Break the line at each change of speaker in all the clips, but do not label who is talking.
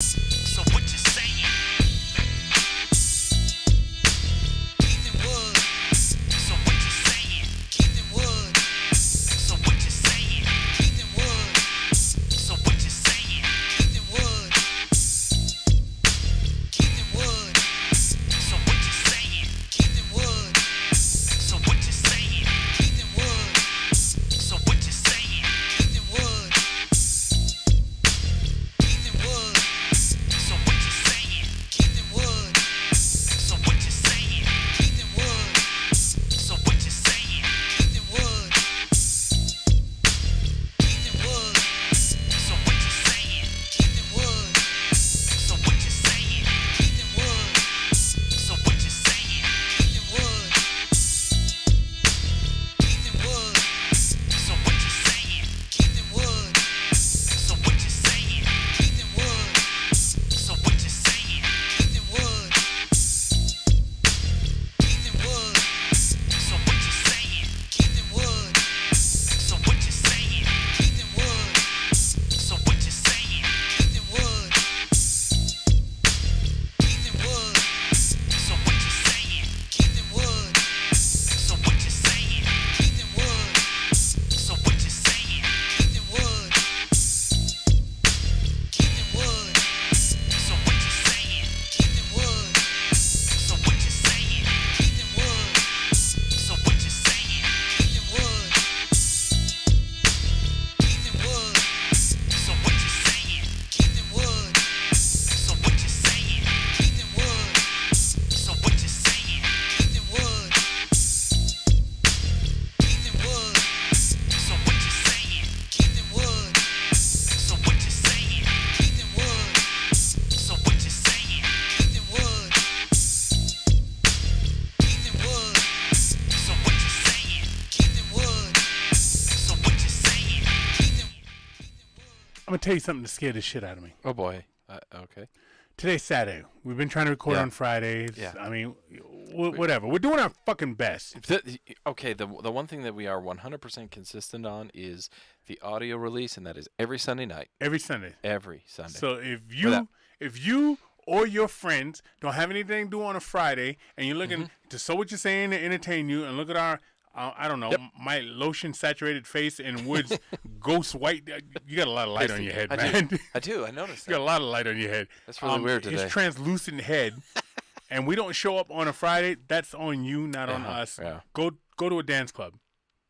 So what you saying? Ethan Wood. So what you saying? Ethan Wood. So what you saying? Ethan Wood. So what you saying? Ethan Wood. Ethan Wood. So what you saying? Ethan Wood. So what you saying? Ethan Wood. So what you saying? Ethan Wood. Ethan Wood. So what you saying? Ethan Wood. So what you saying? Ethan Wood. So what you saying? Ethan Wood. Ethan Wood. So what you saying? Ethan Wood. So what you saying? Ethan Wood. So what you saying? Ethan Wood. Ethan Wood. So what you saying? Ethan Wood. So what you saying? Ethan Wood. So what you saying? Ethan Wood. Ethan Wood. So what you saying? Ethan Wood. So what you saying? Ethan Wood. So what you saying? Ethan Wood. Ethan Wood. So what you saying? Ethan Wood. So what you saying? Ethan Wood. So what you saying? Ethan Wood. Ethan Wood. So what you saying? Ethan Wood. So what you saying? Ethan Wood. So what you saying? Ethan Wood. Ethan Wood. So what you saying? Ethan Wood. So what you saying? Ethan Wood. So what you saying? Ethan Wood. Ethan Wood. So what you saying? Ethan Wood. So what you saying? Ethan Wood. So what you saying? Ethan Wood. Ethan Wood. So what you saying? Ethan Wood. So what you saying? Ethan.
I'm gonna tell you something to scare the shit out of me.
Oh boy. Okay.
Today's Saturday. We've been trying to record
Yeah.
on Fridays.
Yeah.
I mean, whatever. We're doing our fucking best.
Okay. The one thing that we are 100% consistent on is the audio release, and that is every Sunday night.
Every Sunday.
Every Sunday.
So
Without-
if you or your friends don't have anything to do on a Friday and you're looking to So What You're Saying to entertain you and look at our I don't know,
Yep.
my lotion saturated face and Wood's ghost white. You got a lot of light on your head,
I
man.
do. I do. I noticed
You got
that.
a lot of light on your head.
That's really weird today.
His translucent head, and we don't show up on a Friday. That's on you, not on us.
yeah.
Go to a dance club.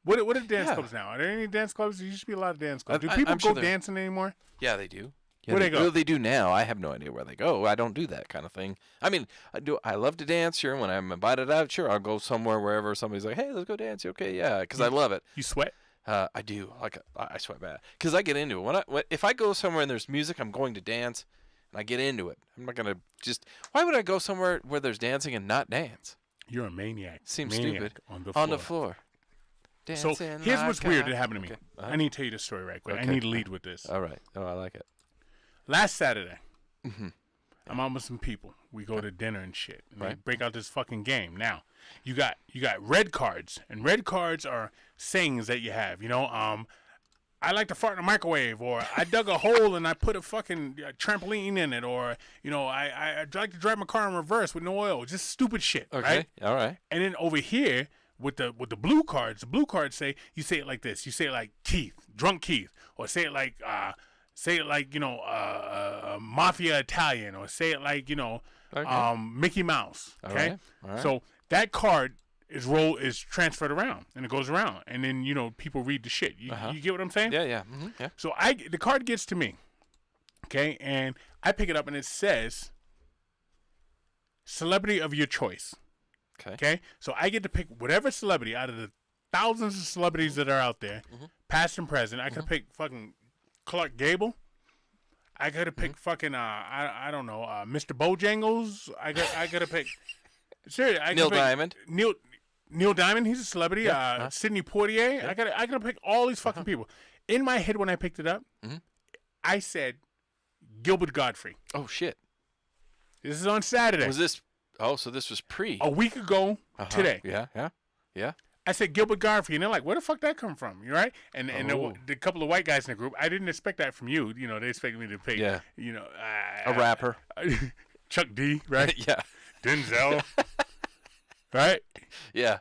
What are dance
Yeah.
clubs now? Are there any dance clubs? There used to be a lot of dance clubs. Do
I'm
people
sure
go
there-
dancing anymore?
Yeah, they do. Yeah,
Where they go?
Well, they do now. I have no idea where they go. I don't do that kind of thing. I mean, I love to dance. Sure, when I'm invited out, sure, I'll go somewhere wherever somebody's like, "Hey, let's go dance." Okay, yeah, because I love it.
You sweat?
I do. Like I sweat bad because I get into it. If I go somewhere and there's music, I'm going to dance, and I get into it. I'm not gonna just. Why would I go somewhere where there's dancing and not dance?
You're a maniac.
Seems
Maniac
stupid.
On the floor.
Dancing
So here's what's
like
weird
a-
that happened to me.
Okay.
I need to tell you this story right quick. I
Okay.
need to lead with this.
All right. Oh, I like it.
Last Saturday,
Mhm.
I'm out with some people. We go to dinner and shit. And they
Right.
break out this fucking game. Now, you got red cards, and red cards are sayings that you have. You know, I like to fart in a microwave, or I dug a hole and I put a fucking trampoline in it, or you know, I like to drive my car in reverse with no oil. Just stupid shit,
Okay.
right?
All right.
And then over here with the blue cards, the blue cards say you say it like this. You say it like Keith, drunk Keith, or say it like you know mafia Italian, or say it like you know
Okay.
Mickey Mouse.
All
Okay,
right. All right.
so that card is transferred around and it goes around, and then you know people read the shit. You get what I'm saying?
Yeah. Yeah. Yeah.
So the card gets to me, okay, and I pick it up and it says celebrity of your choice.
Okay.
Okay, so I get to pick whatever celebrity out of the thousands of celebrities that are out there, past and present. I could pick fucking Clark Gable. I could have picked fucking I don't know Mr. Bojangles. I could have picked seriously. I
Neil
could pick
Diamond.
Neil Diamond. He's a celebrity.
Yeah.
Sidney Poitier. I could have picked all these fucking people. In my head when I picked it up, I said Gilbert Godfrey.
Oh shit.
This is on Saturday.
Was this? Oh, so this was pre.
A week ago today.
Yeah. Yeah. Yeah.
I said Gilbert Godfrey, and they're like, where the fuck that come from? You right? And the couple of white guys in the group, I didn't expect that from you. You know, they expected me to pay.
Yeah.
You know,
A rapper.
Chuck D, right?
Yeah.
Denzel, right?
Yeah.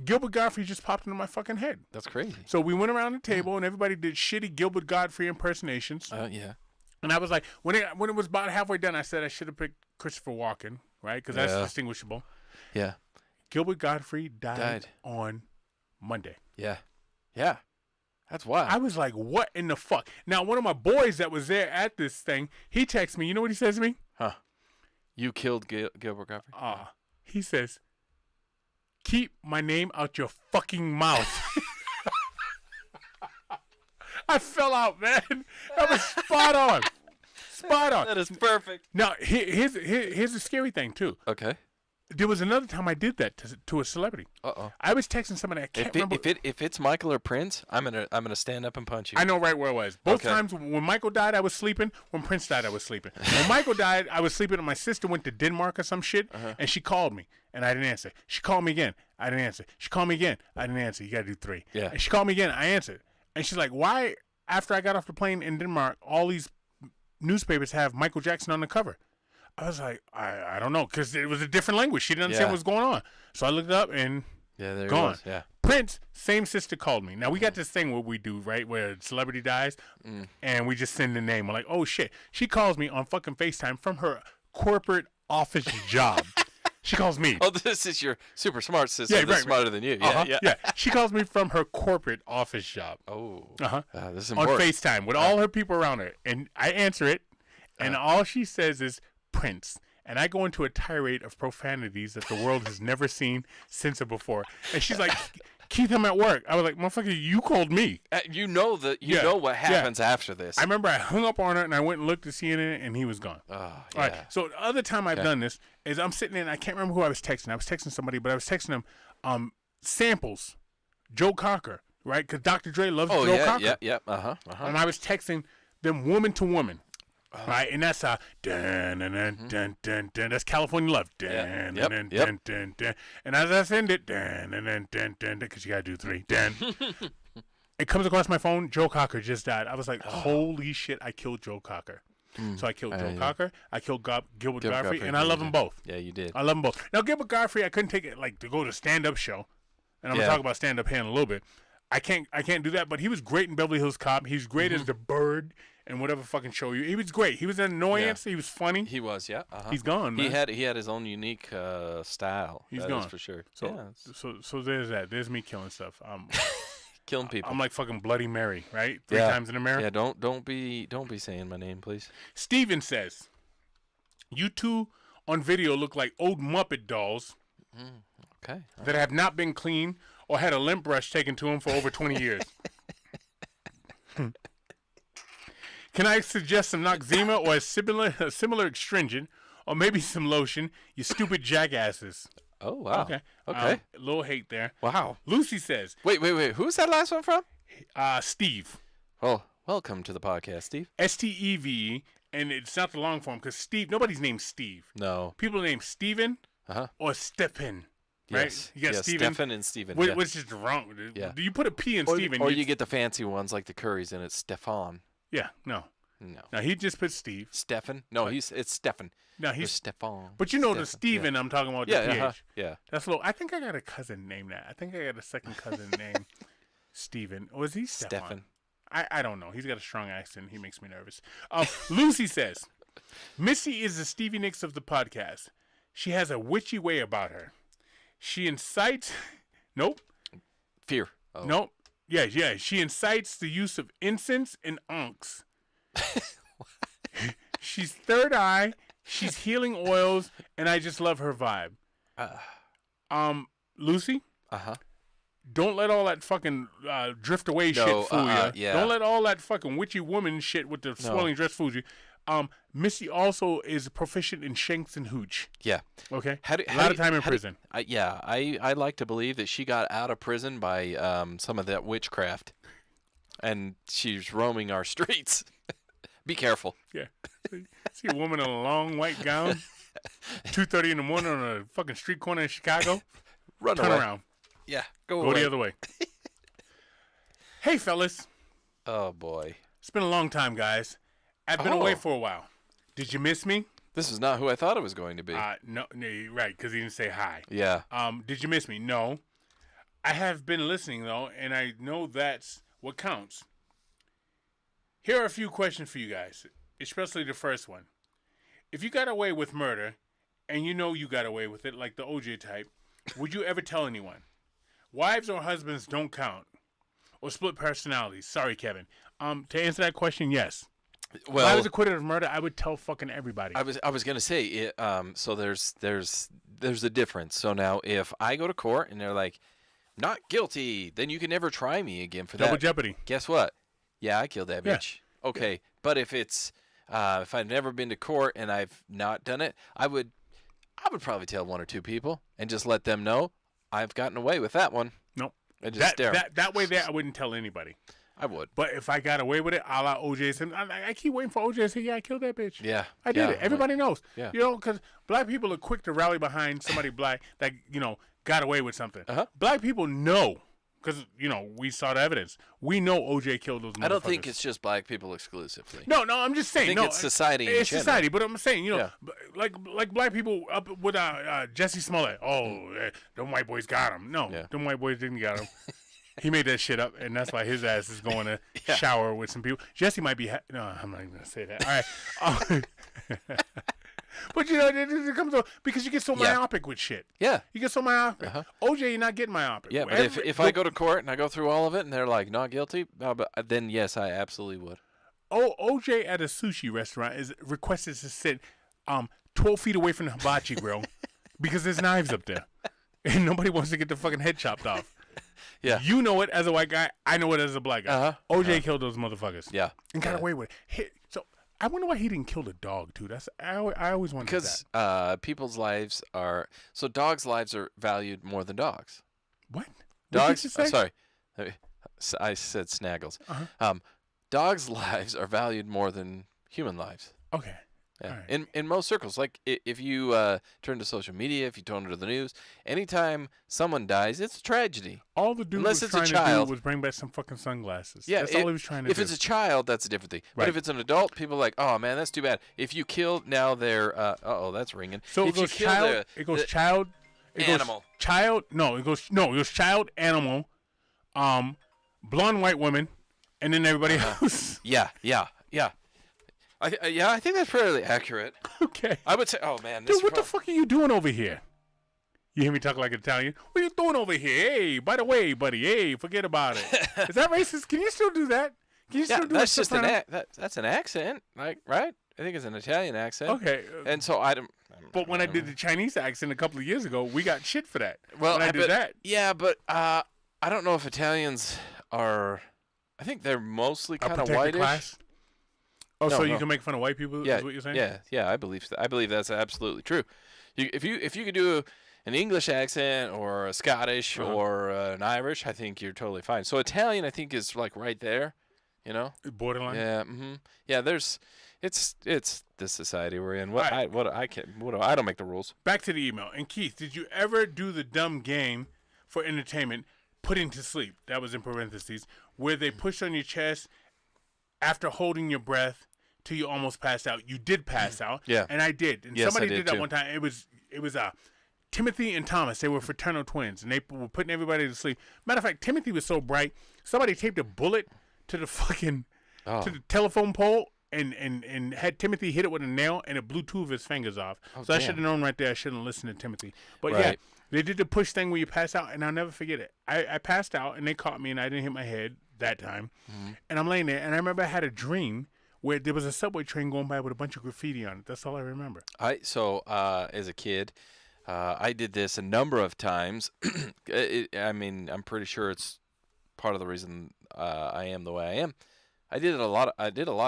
Gilbert Godfrey just popped into my fucking head.
That's crazy.
So we went around the table, and everybody did shitty Gilbert Godfrey impersonations.
Yeah.
And I was like, when it was about halfway done, I said I should have picked Christopher Walken, right? Because that's distinguishable.
Yeah.
Gilbert Godfrey died on Monday.
Yeah. Yeah. That's wild.
I was like, what in the fuck? Now, one of my boys that was there at this thing, he texts me. You know what he says to me?
Huh. You killed Gilbert Godfrey?
He says, keep my name out your fucking mouth. I fell out, man. That was spot on. Spot on.
That is perfect.
Now, here's the scary thing, too.
Okay.
There was another time I did that to a celebrity.
Uh-oh.
I was texting somebody. I can't remember.
If it's Michael or Prince, I'm gonna stand up and punch you.
I know right where I was. Both times when Michael died, I was sleeping. When Prince died, I was sleeping. When Michael died, I was sleeping, and my sister went to Denmark or some shit, and she called me, and I didn't answer. She called me again. I didn't answer. She called me again. I didn't answer. You got to do 3.
Yeah.
And she called me again. I answered. And she's like, why, after I got off the plane in Denmark, all these newspapers have Michael Jackson on the cover? I was like, I don't know, because it was a different language. She didn't understand what was going on. So I looked it up, and
there
gone.
He was. Yeah.
Prince, same sister called me. Now, we got this thing where we do, right, where a celebrity dies, and we just send the name. We're like, oh, shit. She calls me on fucking FaceTime from her corporate office job. She calls me.
Oh, this is your super smart sister. That's smarter than you. Yeah,
yeah. She calls me from her corporate office job.
Oh. This is
on
important.
FaceTime with all her people around her. And I answer it, and all she says is, Prince. And I go into a tirade of profanities that the world has never seen since or before. And she's like, Keith, I'm at work. I was like, motherfucker, you called me.
You know what happens after this.
I remember I hung up on her, and I went and looked to CNN, and he was gone. All right. So the other time I've done this is I'm sitting there, and I can't remember who I was texting. I was texting somebody, but I was texting them samples, Joe Cocker, right? Because Dr. Dre loves Joe Cocker.
Yeah.
And I was texting them woman to woman. Right, and that's dun, that's California Love. Dun, dun, dun, dun, dun. And as I send it, because you gotta do 3. It comes across my phone. Joe Cocker just died. I was like, holy shit! I killed Joe Cocker. So I killed Joe Cocker. I killed Gilbert Godfrey, and I love them both.
Yeah, you did.
I love them both. Now Gilbert Godfrey, I couldn't take it to go to stand-up show, and I'm gonna talk about stand-up here in a little bit. I can't do that. But he was great in Beverly Hills Cop. He's great as the Bird. And whatever fucking show you, he was great. He was an annoyance. Yeah. He was funny.
He was, yeah.
He's gone, man.
He had his own unique style.
He's
that
gone
is for sure.
So there's that. There's me killing stuff.
Killing people.
I'm like fucking Bloody Mary, right? 3 times in the mirror.
Yeah. Don't be saying my name, please.
Steven says, you two on video look like old Muppet dolls.
Okay.
That have not been cleaned or had a lint brush taken to them for over 20 years. Can I suggest some Noxzema or a similar astringent, or maybe some lotion? You stupid jackasses.
Oh wow.
Okay.
Okay.
A little hate there.
Wow.
Lucy says.
Wait. Who's that last one from?
Steve.
Oh, welcome to the podcast, Steve.
Steve, and it's not the long form because Steve. Nobody's named Steve.
No.
People are named Steven or Stephen. Right?
Yes.
You got
Steven. Stephen and Steven.
What's just wrong?
Yeah.
Do you put a P in Steven?
Or you get the fancy ones like the Currys and it's Stefan.
Yeah, no. No, he just put Steve.
Stefan? No, it's Stefan.
No, he's
Stefan.
But you know the Steven I'm talking about, the PH.
Yeah.
That's a little. I think I got a cousin named that. I think I got a second cousin named Steven. Or is he Stefan? I don't know. He's got a strong accent. He makes me nervous. Lucy says, Missy is the Stevie Nicks of the podcast. She has a witchy way about her. She incites... Nope.
Fear. Oh.
Nope. Yeah. She incites the use of incense and unks. She's third eye. She's healing oils, and I just love her vibe. Lucy. Don't let all that fucking drift away shit fool you.
Yeah.
Don't let all that fucking witchy woman shit with the swirling dress fool you. Missy also is proficient in shanks and hooch.
Yeah.
Okay. A lot of time in prison.
I like to believe that she got out of prison by some of that witchcraft, and she's roaming our streets. Be careful.
Yeah. See a woman in a long white gown, 2:30 in the morning on a fucking street corner in Chicago.
Turn
around.
Yeah. Go
Go
away.
the other way. Hey, fellas.
Oh boy.
It's been a long time, guys. I've been away for a while. Did you miss me?
This is not who I thought it was going to be.
No, you're right, because he didn't say hi.
Yeah.
Did you miss me? No. I have been listening, though, and I know that's what counts. Here are a few questions for you guys, especially the first one. If you got away with murder, and you know you got away with it, like the OJ type, would you ever tell anyone? Wives or husbands don't count. Or split personalities. Sorry, Kevin. To answer that question, yes.
Well,
if I was acquitted of murder, I would tell fucking everybody.
I was gonna say it. So there's a difference. So now if I go to court and they're like, not guilty, then you can never try me again for
Double
that.
jeopardy.
Guess what? Yeah, I killed that
Yeah.
bitch. Okay, but if it's if I've never been to court and I've not done it, I would probably tell one or two people and just let them know I've gotten away with that one.
Nope.
And just stare.
That way there, I wouldn't tell anybody.
I would.
But if I got away with it, a la OJ said, I keep waiting for OJ to say, yeah, I killed that bitch.
Yeah.
I did it. Everybody knows.
Yeah.
You know, because black people are quick to rally behind somebody black that, got away with something. Black people know, because, we saw the evidence. We know OJ killed those motherfuckers.
I don't think it's just black people exclusively.
No, I'm just saying.
I think it's society in
It's
general.
society, but I'm saying,
Yeah.
like black people up with Jesse Smollett. Oh, them white boys got him. No, them white boys didn't got him. He made that shit up, and that's why his ass is going to shower with some people. Jesse might be. No, I'm not even going to say that. All right. But, it comes up because you get so myopic with shit.
Yeah.
You get so myopic. OJ, you're not getting myopic.
Yeah, but if I go to court and I go through all of it and they're like, not guilty, then yes, I absolutely would.
OJ at a sushi restaurant is requested to sit 12 feet away from the hibachi grill because there's knives up there. And nobody wants to get the fucking head chopped off.
Yeah.
You know it as a white guy. I know it as a black guy. OJ killed those motherfuckers.
Yeah.
And got away with it. So I wonder why he didn't kill the dog, too. I always wondered that.
Because people's lives are... So dogs' lives are valued more than dogs.
What?
Dogs...
What did you say?
Sorry. I said snaggles. Dogs' lives are valued more than human lives.
Okay.
Yeah.
Right.
In most circles, like if you turn to social media, if you turn to the news, anytime someone dies, it's a tragedy.
All the dude
Unless
was
it's a
trying to
child.
do was bring back some fucking sunglasses.
Yeah,
That's all he was trying to do.
If it's a child, that's a different thing.
Right.
But if it's an adult, people are like, oh man, that's too bad. If you kill, now they're that's ringing.
So
if
it goes child. It goes child.
Animal.
Child. No, it goes child, animal, blonde white woman, and then everybody else.
Yeah. I think that's fairly accurate.
Okay.
I would say, oh man,
Dude, what the fuck are you doing over here? You hear me talk like an Italian? What are you doing over here? Hey, by the way, buddy. Hey, forget about it. Is that racist? Can you still do that? Can you still do
that's
a
just
soprano?
that's an accent, like right? I think it's an Italian accent.
Okay.
And so I don't.
But when I did the Chinese accent a couple of years ago, we got shit for that.
Well,
when I did that.
Yeah, but I don't know if Italians are. I think they're mostly
A
kind of
protected
whitish.
class? Oh,
No,
so you
no.
can make fun of white people?
Yeah,
Is what you're saying?
yeah. I believe that's absolutely true. If you could do an English accent or a Scottish or an Irish, I think you're totally fine. So Italian, I think, is like right there. You know.
Borderline.
Yeah. Yeah. It's the society we're in.
Right.
I don't make the rules.
Back to the email. And Keith, did you ever do the dumb game for entertainment, putting to sleep? That was in parentheses, where they push on your chest after holding your breath till you almost passed out. You did pass out.
Yeah.
And I did. And
Yes,
somebody
I did
did that
too.
one time. It was Timothy and Thomas. They were fraternal twins, and they were putting everybody to sleep. Matter of fact, Timothy was so bright, somebody taped a bullet to the fucking to the telephone pole and had Timothy hit it with a nail, and it blew two of his fingers off. So I
damn.
should have known right there. I shouldn't listen to Timothy. But yeah,
Right.
they did the push thing where you pass out, and I'll never forget it. I passed out, and they caught me, and I didn't hit my head that time. And I'm laying there, and I remember I had a dream where there was a subway train going by with a bunch of graffiti on it. That's all I remember.
As a kid, I did this a number of times. I'm pretty sure it's part of the reason I am the way I am. I did it a lot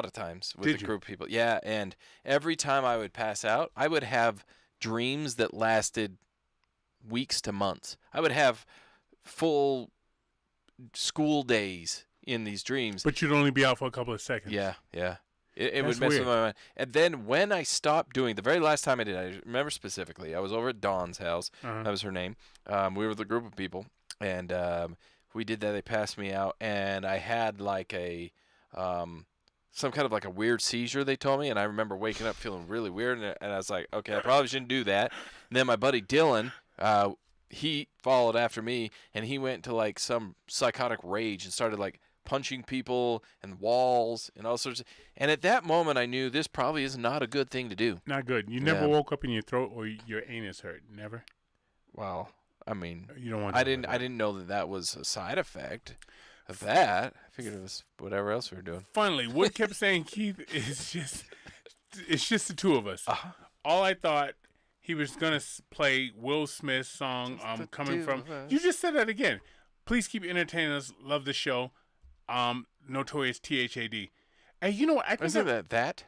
of times with
Did
a group of people. Yeah, and every time I would pass out, I would have dreams that lasted weeks to months. I would have full school days in these dreams.
But you'd only be out for a couple of seconds.
Yeah. It would
That's
mess
weird.
with my mind. And then when I stopped doing, the very last time I did, I remember specifically, I was over at Dawn's house. That was her name. We were with a group of people. and we did that. They passed me out, and I had like a some kind of like a weird seizure, they told me, and I remember waking up feeling really weird, and I was like, okay, I probably shouldn't do that. And then my buddy Dylan, he followed after me, and he went to like some psychotic rage and started like punching people and walls and all sorts of, and at that moment I knew this probably is not a good thing to do.
Not good. You never woke up in your throat or your anus hurt. Never.
Well, I mean,
you don't want.
I didn't know that was a side effect of that. I figured it was whatever else we were doing.
Finally, what kept saying Keith is it's just the two of us. All I thought he was gonna play Will Smith's song. Coming from. You just said that again. Please keep entertaining us. Love the show. Notorious THAD. Hey, you know what? I think
Isn't that?
THAT.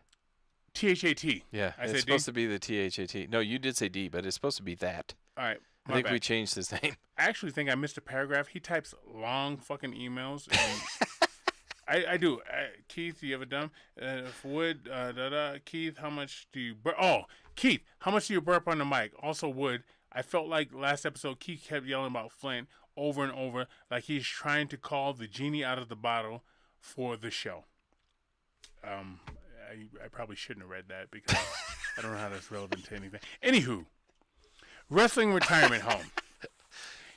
Yeah,
I
it's
said
supposed
D?
to be the THAT. No, you did say D, but it's supposed to be that.
All right.
I think we changed his name.
I actually think I missed a paragraph. He types long fucking emails. And I do. Keith, you ever done? If Wood, Keith, how much do you burp? Oh, Keith, how much do you burp on the mic? Also, Wood, I felt like last episode Keith kept yelling about Flint over and over, like he's trying to call the genie out of the bottle for the show. I probably shouldn't have read that because I don't know how that's relevant to anything. Anywho, wrestling retirement home.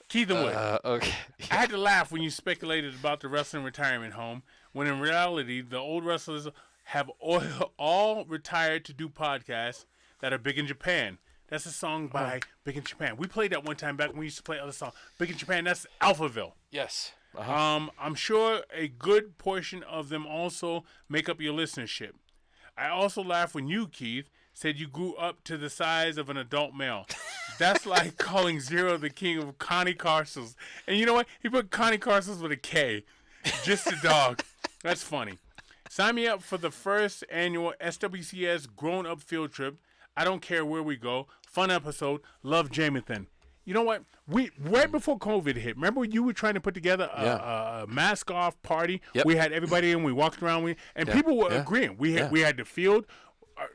Keith and Wood.
Okay.
I had to laugh when you speculated about the wrestling retirement home, when in reality, the old wrestlers have all retired to do podcasts that are big in Japan. That's a song by Big in Japan. We played that one time back when we used to play other songs. Big in Japan, that's Alphaville.
Yes.
I'm sure a good portion of them also make up your listenership. I also laughed when you, Keith, said you grew up to the size of an adult male. That's like calling Zero the king of Connie Carstles. And you know what? He put Connie Carstles with a K. Just a dog. That's funny. Sign me up for the first annual SWCS Grown Up Field Trip. I don't care where we go. Fun episode. Love Jamathan. You know what? We right before COVID hit, remember you were trying to put together a mask off party?
Yep.
We had everybody in. We walked around. And people were agreeing. We had the field.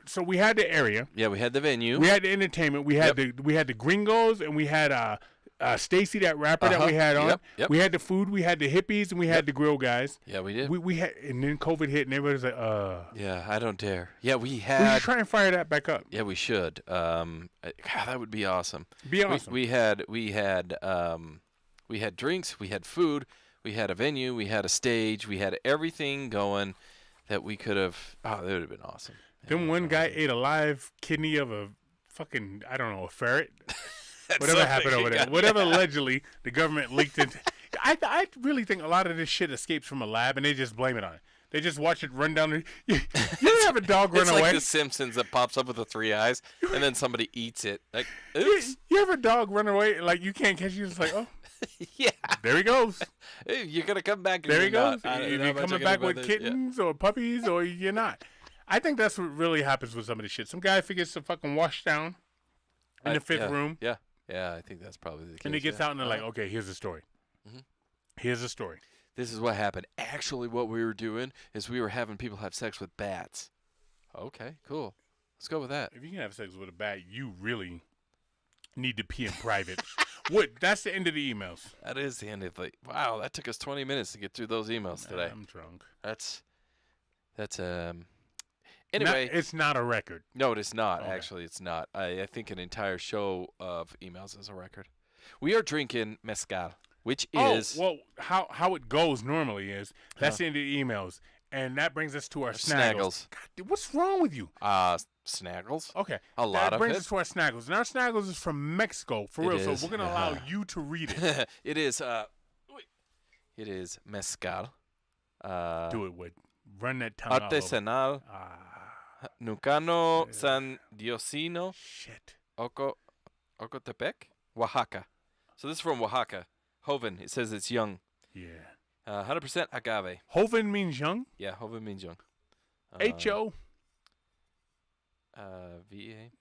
So we had the area.
Yeah, we had the venue.
We had the entertainment. We had the Gringos, and we had Stacy, that rapper that we had on.
Yep.
We had the food. We had the hippies, and we had the grill guys.
Yeah, we did.
We had, and then COVID hit, and everybody was like,
Yeah, I don't dare. Yeah, we
We
had.
should try and fire that back up.
Yeah, we should. God, that would be awesome.
Be awesome.
We had drinks. We had food. We had a venue. We had a stage. We had everything going that we could have. Oh, that would have been awesome.
Then one guy ate a live kidney of a fucking, I don't know, a ferret. Whatever happened over there. Whatever allegedly the government leaked into. I really think a lot of this shit escapes from a lab and they just blame it on it. They just watch it run down. You ever have a dog run
It's
away?
like The Simpsons that pops up with the 3 eyes and then somebody eats it. Like, oops.
You ever a dog run away, like you can't catch you? It's like, oh,
Yeah.
there he goes.
Hey, you're going to come back. And
There he
you're
goes.
not.
Either you're coming back with kittens or puppies or you're not. I think that's what really happens with some of this shit. Some guy figures to fucking wash down in the fifth room.
Yeah. Yeah, I think that's probably the case.
And he gets out and they're like, okay, here's the story. Here's the story.
This is what happened. Actually, what we were doing is we were having people have sex with bats. Okay, cool. Let's go with that.
If you can have sex with a bat, you really need to pee in private. That's the end of the emails.
That is the end of the. Wow, that took us 20 minutes to get through those emails today.
I'm drunk.
That's Anyway,
it's not a record.
No, it is not.
Okay.
Actually, it's not. I think an entire show of emails is a record. We are drinking mezcal, which is
how it goes normally is that's the end of the emails, and that brings us to our snaggles. God, what's wrong with you?
Snaggles.
Okay,
a lot
that
of
brings
it.
us to our snaggles, and our snaggles is from Mexico for real.
Is.
So we're gonna allow you to read it.
It is. It is mezcal.
Do it, Wood. Run that tongue all over.
Artesanal. Nucano San Diosino.
Shit.
Ocotepec, Oaxaca. So this is from Oaxaca. Joven. It says it's young.
Yeah.
100% agave.
Joven means young.
Yeah, joven means young.
H-O.
V-A.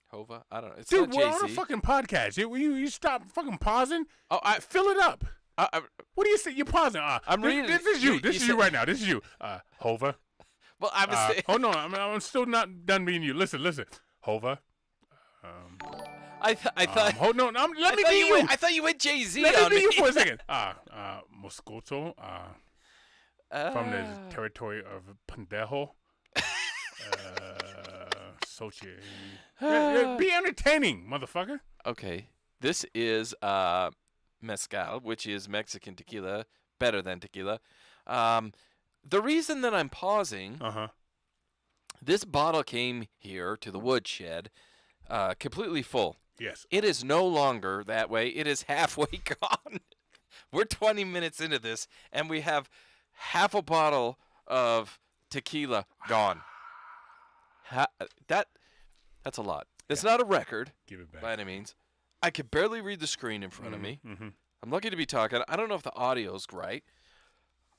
Hova. I don't know. It's
Dude,
not
we're
JC.
on a fucking podcast. You stop fucking pausing.
Oh,
Fill it up. What do you say? You're pausing.
I'm reading.
This is you. This is you right now. This is you. Hova.
Well, I was saying.
Hold on. I'm still not done being you. Listen. Hova.
I thought.
Hold no, let me
thought
be you.
I thought you went Jay-Z
Let
on
me be
me.
you for a second. Moscoso, from the territory of Pendejo. Sochi. Be entertaining, motherfucker.
Okay. This is mezcal, which is Mexican tequila, better than tequila. The reason that I'm pausing, this bottle came here to the woodshed completely full.
Yes.
It is no longer that way. It is halfway gone. We're 20 minutes into this, and we have half a bottle of tequila gone. That's a lot. It's not a record.
Give it back.
By any means. I could barely read the screen in front of me.
Mm-hmm.
I'm lucky to be talking. I don't know if the audio's right.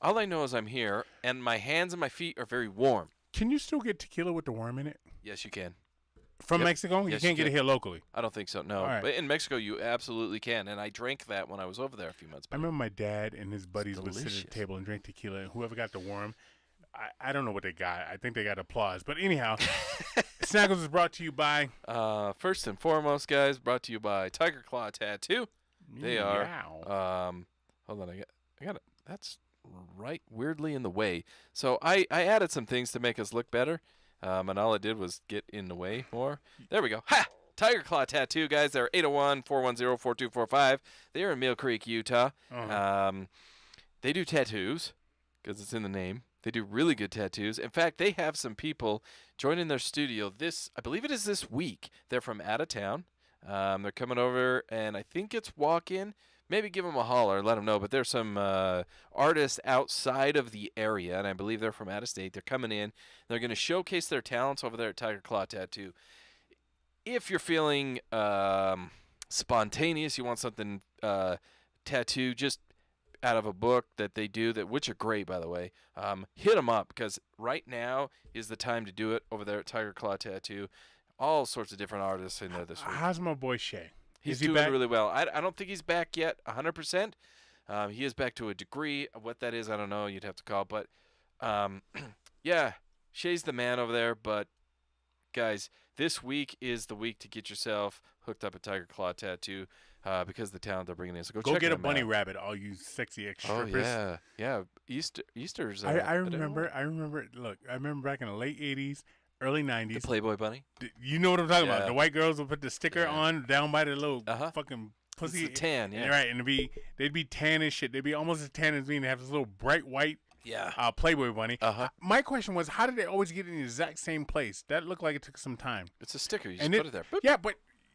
All I know is I'm here, and my hands and my feet are very warm.
Can you still get tequila with the worm in it?
Yes, you can.
From
Yep.
Mexico?
Yes,
you can't
you
get it
can.
here locally.
I don't think so, no.
All right.
But in Mexico, you absolutely can, and I drank that when I was over there a few months
I
back.
remember my dad and his buddies would sit at
delicious.
the table and drink tequila, and whoever got the worm, I don't know what they got. I think they got applause. But anyhow, Snaggles is brought to you by...
First and foremost, guys, brought to you by Tiger Claw Tattoo. They are. Hold on, I got it. That's right weirdly in the way. So I added some things to make us look better, and all I did was get in the way more. There we go. Ha! Tiger Claw Tattoo, guys. They're 801-410-4245. They're in Mill Creek, Utah. They do tattoos because it's in the name. They do really good tattoos. In fact, they have some people joining their studio I believe it is this week. They're from out of town. They're coming over, and I think it's walk-in. Maybe give them a holler, let them know. But there's some artists outside of the area, and I believe they're from out of state. They're coming in. They're going to showcase their talents over there at Tiger Claw Tattoo. If you're feeling spontaneous, you want something tattoo just out of a book that they do, which are great, by the way, hit them up because right now is the time to do it over there at Tiger Claw Tattoo. All sorts of different artists in there this week.
How's my boy Shay?
He's
he
doing
back?
really well. I don't think he's back yet 100%. He is back to a degree. What that is, I don't know. You'd have to call. But, yeah, Shay's the man over there. But, guys, this week is the week to get yourself hooked up at Tiger Claw Tattoo because of the talent they're bringing in. So
Go
check
get a
them
bunny
out.
rabbit, all you sexy
Oh,
ex-strippers.
yeah. Easter's.
I remember. Look, I remember back in the late '80s, early
the
'90s.
Playboy bunny.
You know what I'm talking
Yeah.
about? The white girls would put the sticker on down by the little fucking pussy.
It's the tan, yeah.
Right, and they'd be tan as shit. They'd be almost as tan as me, and they have this little bright white Playboy bunny. My question was, how did they always get in the exact same place? That looked like it took some time.
It's a sticker. You
And
just put it there. Boop.
Yeah, but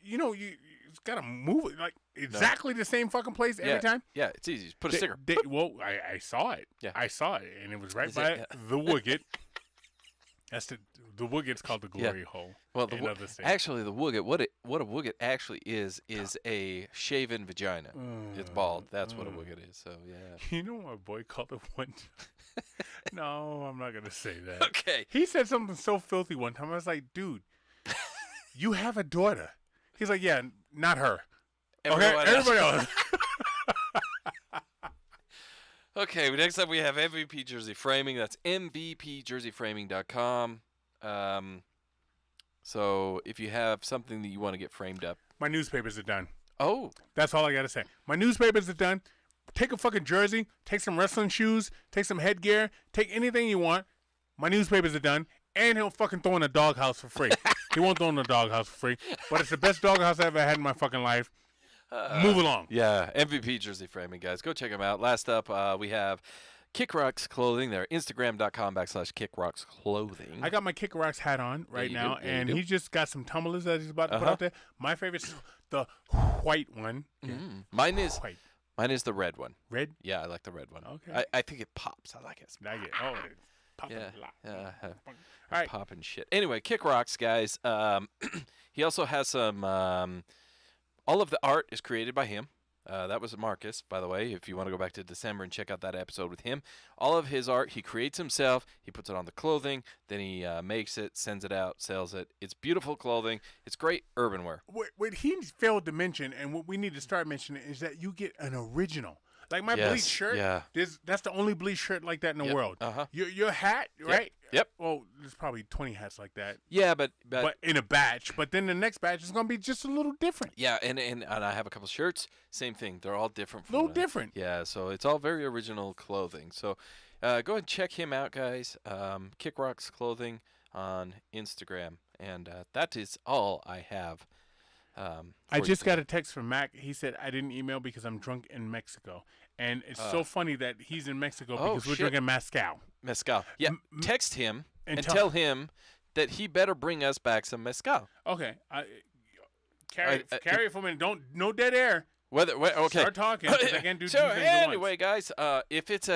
it's got to move it like exactly the same fucking place every time.
Yeah, it's easy. Just put a sticker.
Well, I saw it.
Yeah.
I saw it, and it was right
Is
by
it?
the Woogit. That's the Woogit's called the glory hole.
Well,
in other states.
actually, the Woogit, what a Woogit actually is a shaven vagina. It's bald. That's what a Woogit is. So yeah.
You know my boy called it one time? No, I'm not gonna say that.
Okay.
He said something so filthy one time. I was like, dude, you have a daughter. He's like, yeah, not her. Everybody else.
Okay, next up we have MVP Jersey Framing. That's mvpjerseyframing.com. So if you have something that you want to get framed up.
My newspapers are done.
Oh.
That's all I got to say. My newspapers are done. Take a fucking jersey. Take some wrestling shoes. Take some headgear. Take anything you want. My newspapers are done. And he'll fucking throw in a doghouse for free. He won't throw in a doghouse for free. But it's the best doghouse I ever had in my fucking life. Move along.
Yeah, MVP Jersey Framing, guys. Go check them out. Last up, we have Kick Rocks Clothing. They're Instagram.com/KickRocksClothing.
I got my Kick Rocks hat on right
you
now,
do. Yeah, you
and
do.
he just got some tumblers that he's about to put out there. My favorite's the white one.
Mine is
White.
the red one.
Red?
Yeah, I like the red one.
Okay.
I think it pops. I like it.
I get it's popping
Yeah.
a lot.
All
right.
Popping shit. Anyway, Kick Rocks, guys. He also has some. All of the art is created by him. That was Marcus, by the way, if you want to go back to December and check out that episode with him. All of his art, he creates himself. He puts it on the clothing. Then he makes it, sends it out, sells it. It's beautiful clothing. It's great urban wear.
What he failed to mention, and what we need to start mentioning, is that you get an original. Like my
Yes,
bleached shirt.
yeah.
That's the only bleached shirt like that in the
Yep,
world.
uh-huh.
Your hat, right?
Yep.
Well, there's probably 20 hats like that.
Yeah, but
In a batch. But then the next batch is gonna be just a little different.
yeah, and I have a couple shirts. Same thing. They're all different.
Little different.
Yeah, so it's all very original clothing. So go ahead and check him out, guys. Kick Rocks Clothing on Instagram, and that is all I have.
I just got a text from Mac. He said I didn't email because I'm drunk in Mexico, and it's so funny that he's in Mexico because we're drinking mezcal.
Mezcal. Yeah, text him and
tell-
tell him that he better bring us back some mezcal.
Okay, carry it for a minute. No dead air.
Okay.
Start talking. 'Cause I can't do
So
two things at
anyway,
once.
guys, if it's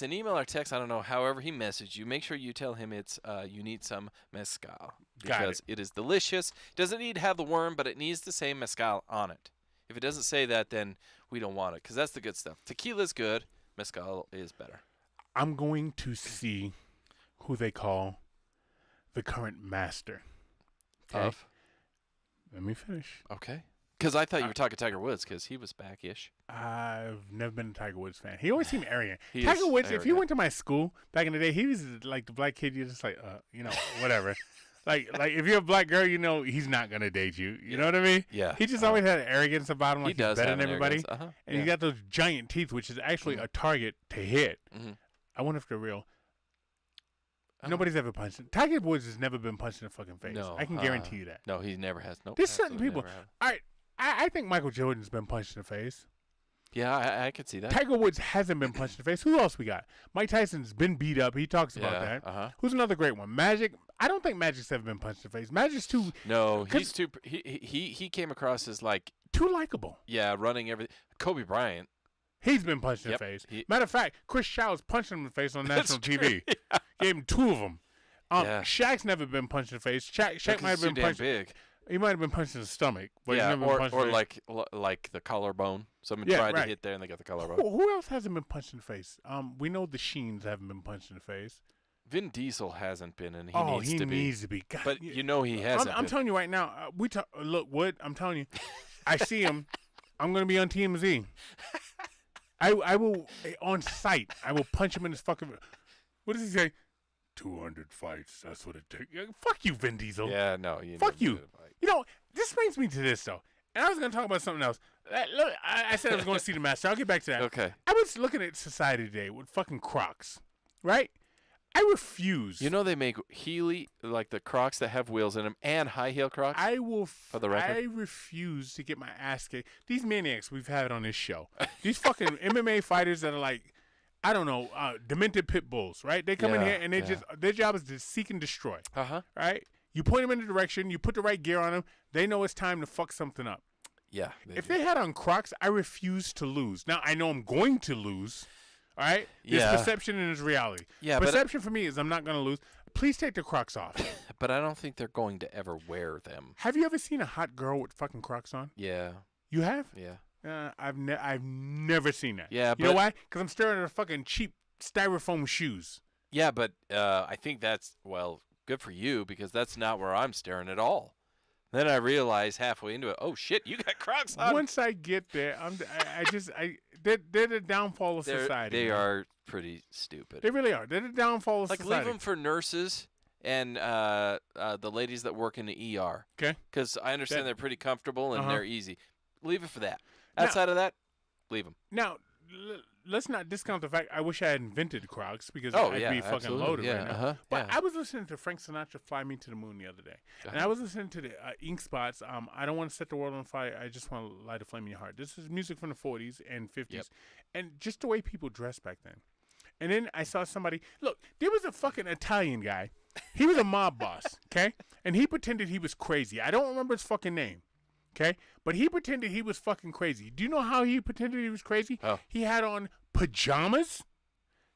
an email or text, I don't know. However he messaged you, make sure you tell him it's you need some mezcal because it is delicious. Doesn't need to have the worm, but it needs to say mezcal on it. If it doesn't say that, then we don't want it because that's the good stuff. Tequila's good. Mezcal is better.
I'm going to see who they call the current master. Okay?
Of?
Let me finish.
Okay. Because I thought you were talking Tiger Woods because he was back-ish.
I've never been a Tiger Woods fan. He always seemed arrogant.
He
Tiger
is
Woods, if you
arrogant.
went to my school back in the day, he was like the black kid. You're just like, whatever. like if you're a black girl, you know he's not gonna date you. You know what I mean?
Yeah.
He just always had an arrogance about him, like
He does
he's better
have
than
an
everybody.
arrogance. Uh-huh.
And
Yeah.
he got those giant teeth, which is actually a target to hit.
Mhm.
I wonder if they're real.
Oh.
Nobody's ever punched him. Tiger Woods has never been punched in the fucking face.
No,
I can guarantee you that.
No, he never has. Nope.
There's certain
absolutely
people.
never have.
All right, I think Michael Jordan's been punched in the face.
Yeah, I could see that.
Tiger Woods hasn't been punched in the face. Who else we got? Mike Tyson's been beat up. He talks about that.
Uh-huh.
Who's another great one? Magic. I don't think Magic's ever been punched in the face. Magic's too
No,
'cause-
he's too. He came across as like
likable.
running everything. Kobe Bryant.
He's been punched in
Yep,
the face.
he-
Matter of fact, Chris Childs punched him in the face on
That's
national
true,
TV.
yeah.
Gave him two of them.
Yeah.
Shaq's never been punched in the face. Shaq
Because
might have
he's too
been
damn
punched.
big.
He might have been punched in the stomach, but
Yeah,
he's never been punched in
or
the face.
like the collarbone. Someone
Yeah,
tried
right.
to hit there and they got the collarbone.
Who else hasn't been punched in the face? We know the Sheens haven't been punched in the face.
Vin Diesel hasn't been, and he needs to be.
needs to be. God,
But you know he hasn't.
I'm
been.
telling you right now. Look, Wood. I'm telling you. I see him. I'm gonna be on TMZ. I will on sight. I will punch him in his fucking. What does he say? 200 fights. That's what it takes. Fuck you, Vin Diesel.
Yeah, no. You
Fuck
never
you.
did a fight.
You know, this brings me to this though. And I was gonna talk about something else. Look, I said I was gonna see the master. I'll get back to that.
Okay.
I was looking at society today with fucking Crocs, right? I refuse.
You know they make Heeley, like the Crocs that have wheels in them, and high heel Crocs.
I will.
the record?
I refuse to get my ass kicked. These maniacs we've had on this show. These fucking MMA fighters that are like, I don't know, demented pit bulls, right? They come in
Yeah,
here and they
yeah.
just their job is to seek and destroy,
Uh-huh.
right? You point them in the direction, you put the right gear on them, they know it's time to fuck something up.
Yeah.
If they had on Crocs, I refuse to lose. Now I know I'm going to lose. All right. There's
Yeah.
perception and there's reality.
Yeah, but-
Perception for me is I'm not going to lose. Please take the Crocs off.
But I don't think they're going to ever wear them.
Have you ever seen a hot girl with fucking Crocs on?
Yeah.
You have?
Yeah.
I've never seen that.
Yeah,
You know
but-
why? Because I'm staring at a fucking cheap styrofoam shoes.
Yeah, but I think that's, well, good for you because that's not where I'm staring at all. Then I realize halfway into it, oh shit, you got Crocs on.
Once I get there, they're the downfall of society.
They
man.
are pretty stupid.
They really are. They're the downfall of
Like
society.
leave them for nurses and the ladies that work in the ER.
Okay.
Because I understand
That-
they're pretty comfortable and
Uh-huh.
they're easy. Leave it for that.
Now-
Outside of that, leave them.
Now, let's not discount the fact I wish I had invented Crocs because
Oh,
I'd
yeah,
be fucking
absolutely.
loaded
Yeah,
right now.
uh-huh,
But
yeah.
I was listening to Frank Sinatra "Fly Me to the Moon" the other day, and I was listening to the Ink Spots. I don't want to set the world on fire. I just want to light a flame in your heart. This is music from the 40s and 50s,
Yep.
and just the way people dressed back then. And then I saw somebody. Look, there was a fucking Italian guy. He was a mob boss, okay, and he pretended he was crazy. I don't remember his fucking name. Okay, but he pretended he was fucking crazy. Do you know how he pretended he was crazy?
Oh.
He had on pajamas,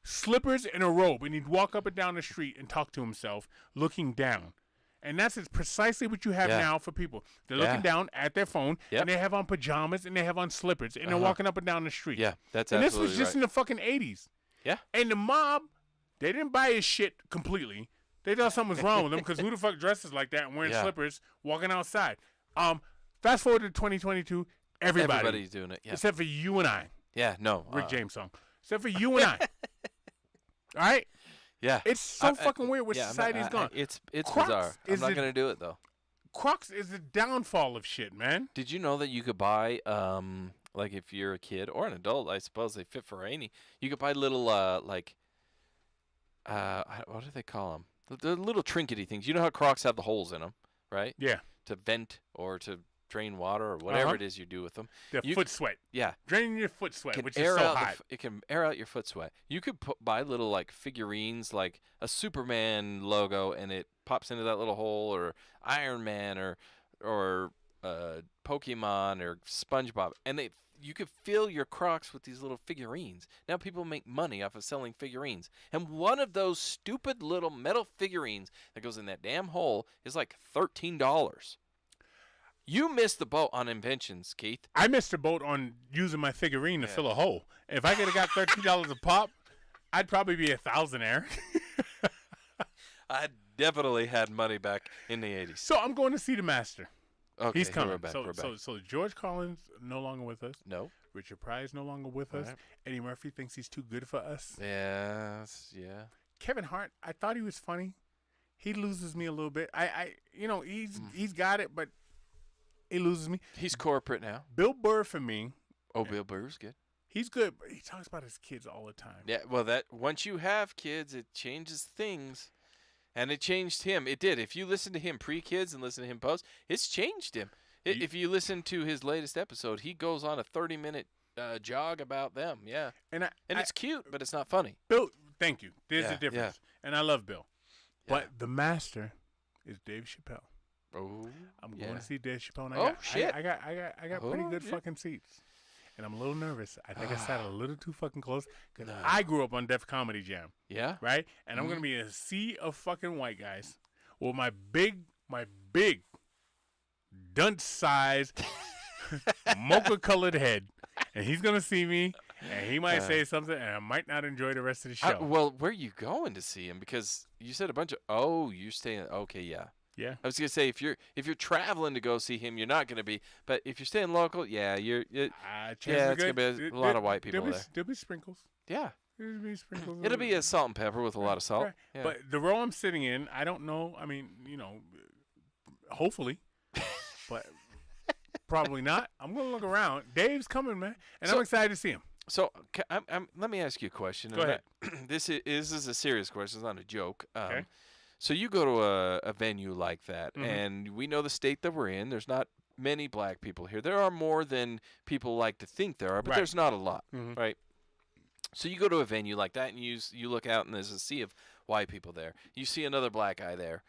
slippers, and a robe, and he'd walk up and down the street and talk to himself, looking down. And that's precisely what you have
Yeah.
now for people. They're
Yeah.
looking down at their phone,
Yep.
and they have on pajamas, and they have on slippers, and they're
Uh-huh.
walking up and down the street.
Yeah, that's
and this
absolutely
was just
right.
in the fucking 80s.
Yeah.
And the mob, they didn't buy his shit completely. They thought something was wrong with him because who the fuck dresses like that and wearing
Yeah.
slippers, walking outside? Fast forward to 2022, everybody's
Everybody's doing it. Yeah.
except for you and I.
Yeah, no.
Rick James song. Except for you and I. All right?
Yeah.
It's so fucking weird where society's gone.
It's
Crocs
bizarre. I'm not going to do it, though.
Crocs is the downfall of shit, man.
Did you know that you could buy, like if you're a kid or an adult, I suppose they fit for any, you could buy little, what do they call them? The little trinkety things. You know how Crocs have the holes in them, right?
Yeah.
To vent or to drain water or whatever it is you do with them.
Foot sweat.
Yeah.
Draining your foot sweat,
Can
which is so hot.
it can air out your foot sweat. You could buy little like figurines, like a Superman logo, and it pops into that little hole, or Iron Man, or Pokemon, or SpongeBob, and you could fill your Crocs with these little figurines. Now people make money off of selling figurines, and one of those stupid little metal figurines that goes in that damn hole is like $13. You missed the boat on inventions, Keith.
I missed the boat on using my figurine to fill a hole. If I could have got $13 a pop, I'd probably be a thousandaire.
I definitely had money back in the 80s.
So I'm going to see the master.
Okay,
He's coming.
We're back.
So George Collins no longer with us.
No.
Richard Pryor's no longer with us.
Right.
Eddie Murphy thinks he's too good for us.
Yes, yeah.
Kevin Hart, I thought he was funny. He loses me a little bit. He's got it, but he loses me.
He's corporate now.
Bill Burr for me.
Oh, Bill Burr's good.
He's good, but he talks about his kids all the time.
Yeah, well, that once you have kids, it changes things. And it changed him. It did. If you listen to him pre-kids and listen to him post, it's changed him. If you listen to his latest episode, he goes on a 30-minute jog about them. Yeah. And it's cute, but it's not funny.
Bill, thank you. There's a difference.
Yeah.
And I love Bill.
Yeah.
But the master is Dave Chappelle.
Oh.
I'm going to see Dave Chappelle. And
shit.
I got pretty good fucking seats. And I'm a little nervous. I think I sat a little too fucking close because I grew up on Def Comedy Jam.
Yeah.
Right? And I'm going to be in a sea of fucking white guys with my big dunce-sized mocha-colored head. And he's going to see me, and he might say something, and I might not enjoy the rest of the show.
Well, where are you going to see him? Because you said a bunch of, you're staying, okay, yeah.
Yeah.
I was gonna say if you're traveling to go see him, you're not gonna be. But if you're staying local, it's gonna be a lot of white people there.
There'll be sprinkles.
Yeah.
There'll be sprinkles.
It'll be a salt and pepper with a lot of salt.
Right.
Yeah.
But the row I'm sitting in, I don't know. I mean, hopefully, but probably not. I'm gonna look around. Dave's coming, man, and I'm excited to see him.
So let me ask you a question.
Go ahead.
This is a serious question. It's not a joke.
Okay.
So you go to a venue like that, and we know the state that we're in. There's not many black people here. There are more than people like to think there are, but there's not a lot, right? So you go to a venue like that, and you look out, and there's a sea of white people there. You see another black guy there.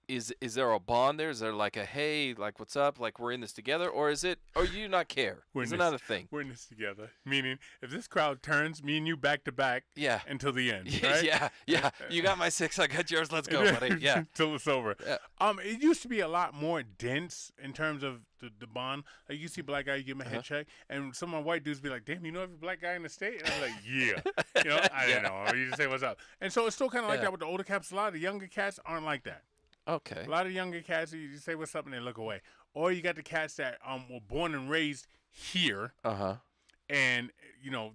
Is there a bond there? Is there like a, hey, like, what's up? Like, we're in this together? Or you not care? Is it not a thing?
We're in this together. Meaning, if this crowd turns, me and you back to back until the end, right?
Yeah. You got my 6, I got yours. Let's go, buddy. Yeah.
Until it's over.
Yeah.
It used to be a lot more dense in terms of the bond. Like, you see a black guy, you give him a head check, and some of my white dudes be like, damn, you know every black guy in the state? And I'm like, yeah. I don't know. You just say what's up. And so it's still kind of like that with the older cats. A lot of the younger cats aren't like that.
Okay. A
lot of younger cats, you say what's up and they look away. Or you got the cats that were born and raised here. And,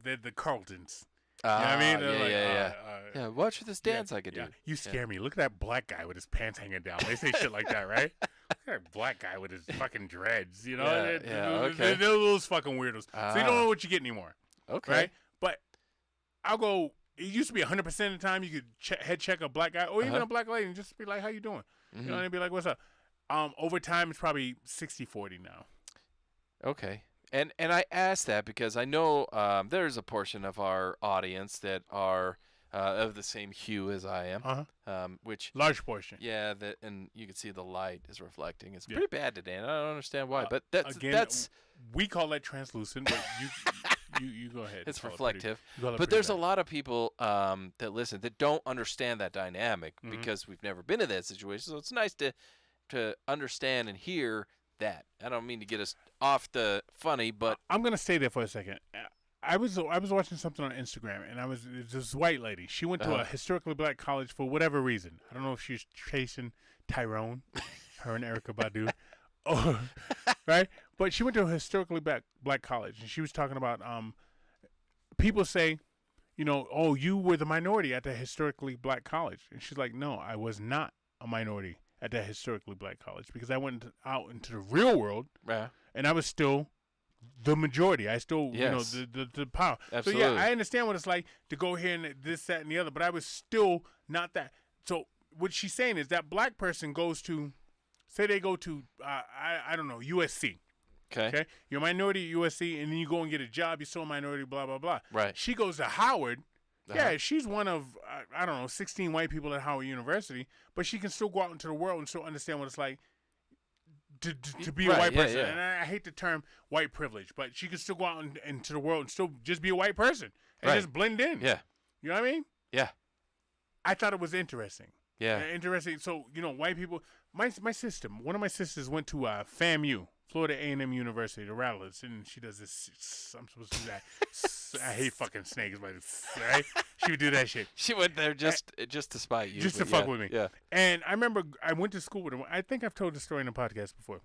they're the Carltons. You know what I mean? They're
yeah, watch this dance I could do.
You scare me. Look at that black guy with his pants hanging down. They say shit like that, right? Look at that black guy with his fucking dreads.
Okay.
They're those fucking weirdos. So you don't know what you get anymore.
Okay.
Right? But I'll go. It used to be 100% of the time you could head check a black guy or even a black lady and just be like, how you doing? And be like, what's up? Over time, it's probably 60-40 now.
Okay. And I ask that because I know there's a portion of our audience that are of the same hue as I am. Which
large portion.
Yeah, and you can see the light is reflecting. It's pretty bad today, and I don't understand why. But that's
we call that translucent, but you go ahead.
It's reflective. But there's a lot of people that listen that don't understand that dynamic because we've never been in that situation. So it's nice to understand and hear that. I don't mean to get us off the funny, but
I'm gonna stay there for a second. I was watching something on Instagram, and it was this white lady. She went to a historically black college for whatever reason. I don't know if she's chasing Tyrone, her and Erykah Badu. Right? But she went to a historically black college, and she was talking about people say, oh, you were the minority at the historically black college. And she's like, no, I was not a minority at that historically black college because I went out into the real world and I was still the majority. I still,
Yes.
the power.
Absolutely.
So, yeah, I understand what it's like to go here and this, that, and the other, but I was still not that. So what she's saying is that black person goes to, say they go to, I don't know, USC. Okay. You're a minority at USC, and then you go and get a job. You're still a minority, blah, blah, blah.
Right.
She goes to Howard. Yeah, she's one of, I don't know, 16 white people at Howard University, but she can still go out into the world and still understand what it's like to be a white person.
Yeah.
And I hate the term white privilege, but she can still go out into the world and still just be a white person and just blend in.
Yeah.
You know what I mean?
Yeah.
I thought it was interesting.
Yeah.
Interesting. So, white people, my sister, one of my sisters went to FAMU, Florida A&M University, the Rattlers, and she does this. I'm supposed to do that. I hate fucking snakes, but right? She would do that shit.
She went there just to spite you.
Just to fuck with me.
Yeah.
And I remember I went to school with her. I think I've told the story in the podcast before.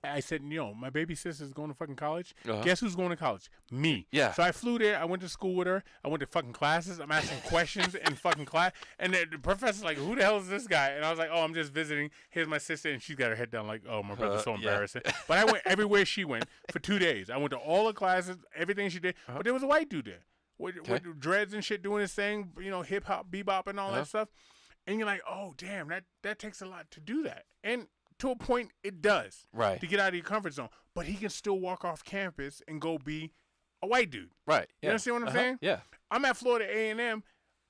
I said, my baby sister's going to fucking college. Guess who's going to college? Me.
Yeah.
So I flew there. I went to school with her. I went to fucking classes. I'm asking questions in fucking class. And the professor's like, who the hell is this guy? And I was like, oh, I'm just visiting. Here's my sister. And she's got her head down like, oh, my brother's so embarrassing. But I went everywhere she went for 2 days. I went to all the classes, everything she did. But there was a white dude there with dreads and shit doing his thing, hip-hop, bebop and all that stuff. And you're like, oh, damn, that takes a lot to do that. And to a point, it does.
Right.
To get out of your comfort zone. But he can still walk off campus and go be a white dude.
Right. Yeah.
You understand what I'm saying?
Yeah.
I'm at Florida A&M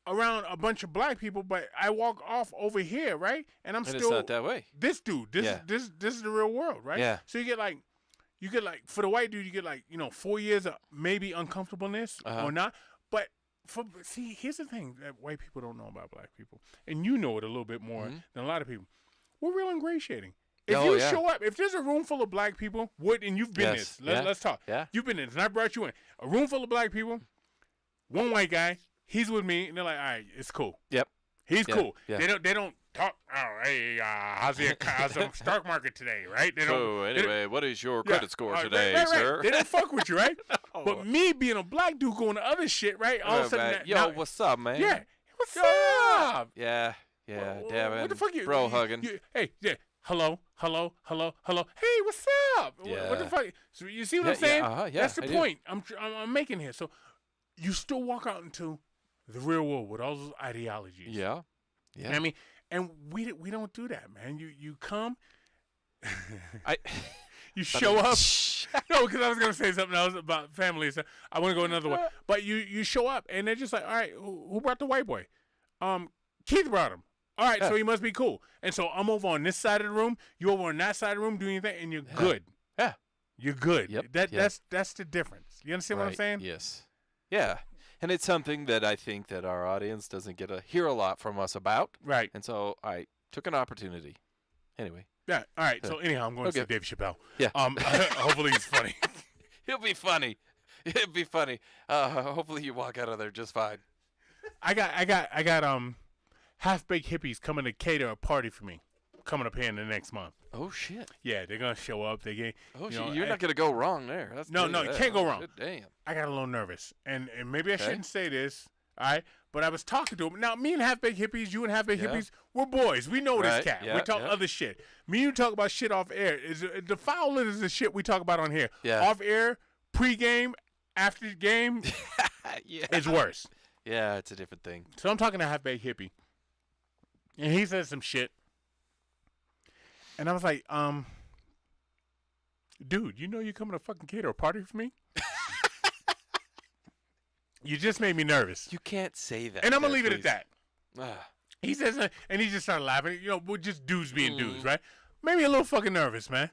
around a bunch of black people, but I walk off over here, right? And I'm
And
still
it's not that way.
this dude. This is the real world, right?
Yeah.
So you get like for the white dude, you get like 4 years of maybe uncomfortableness or not. But here's the thing that white people don't know about black people, and you know it a little bit more than a lot of people. We're real ingratiating. If you show up, if there's a room full of black people, and you've been this, let's talk.
Yeah.
You've been this, and I brought you in. A room full of black people, one white guy, he's with me, and they're like, all right, it's cool.
Yep.
He's cool.
Yeah.
They don't talk, oh, hey, how's the stock market today, right? They don't,
So anyway, what is your credit score today,
right.
sir?
They don't fuck with you, right? But me being a black dude going to other shit, right? All of a sudden,
what's up, man?
Yeah. What's up?
Yeah. Damn it.
What the fuck you?
Bro hugging.
Hey, yeah. Hello. Hey, what's up?
Yeah.
What the fuck? So you see what I'm saying?
Yeah,
That's the
I do.
point I'm making here. So you still walk out into the real world with all those ideologies.
Yeah.
You know what I mean? And we don't do that, man. You come, you show up. No, because I was gonna say something else about family. So I want to go another way. But you show up, and they're just like, all right, who brought the white boy? Keith brought him. All right, so he must be cool. And so I'm over on this side of the room. You over on that side of the room doing your thing, and you're good.
Yeah.
You're good.
Yep.
That's the difference. You understand what I'm saying?
Yes. Yeah. And it's something that I think that our audience doesn't get to hear a lot from us about.
Right.
And so I took an opportunity. Anyway.
Yeah. All right. So anyhow, I'm going to see Dave Chappelle.
Yeah.
Hopefully he's funny.
He'll be funny. It'll be funny. Hopefully you walk out of there just fine.
I got half-baked hippies coming to cater a party for me coming up here in the next month.
Oh shit.
Yeah, they're gonna show up. They get.
You're not gonna go wrong there. That's
No, you can't go wrong.
Good damn.
I got a little nervous, and maybe I shouldn't say this. All right, but I was talking to him. Now, me and half-baked hippies, you and half-baked hippies, we're boys. We know this cat.
Yeah,
we talk other shit. Me and you talk about shit off air. The foul is the shit we talk about on here.
Yeah.
Off air, pre-game, after the game, is worse.
Yeah, it's a different thing.
So I'm talking to half-baked hippie, and he says some shit, and I was like, dude, you know you coming to fucking cater a party for me? You just made me nervous.
You can't say that.
And I'm going to leave it at
please.
that. He says, and he just started laughing. We're just dudes being dudes, right? Made me a little fucking nervous, man.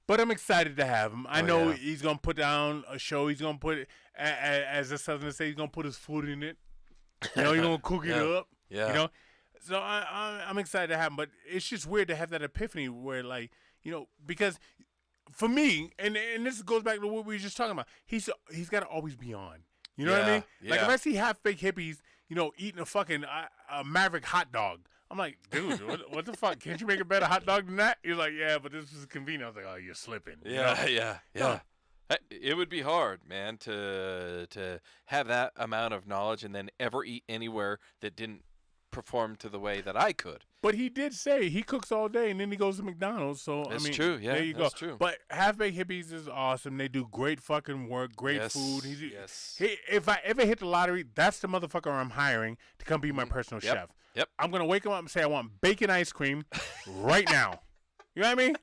But I'm excited to have him. I know he's going to put down a show. He's going to put it, as the Southerners say, he's going to put his foot in it. He's going to cook it up.
Yeah.
So I'm excited to have him. But it's just weird to have that epiphany where, like, because for me, and this goes back to what we were just talking about, he's got to always be on. You know what I mean? Like, if I see half-baked hippies, eating a fucking Maverick hot dog, I'm like, dude, what the fuck? Can't you make a better hot dog than that? He's like, yeah, but this is convenient. I was like, oh, you're slipping.
Yeah.
No.
It would be hard, man, to have that amount of knowledge and then ever eat anywhere that didn't perform to the way that I could.
But he did say he cooks all day and then he goes to McDonald's. So
That's
I mean,
true. Yeah,
there you
that's
go.
true.
But Half Baked Hippies is awesome. They do great fucking work, great
Yes,
food.
yes.
If I ever hit the lottery, that's the motherfucker I'm hiring to come be my personal
Yep,
chef.
yep.
I'm gonna wake him up and say I want bacon ice cream right now. You know what I mean?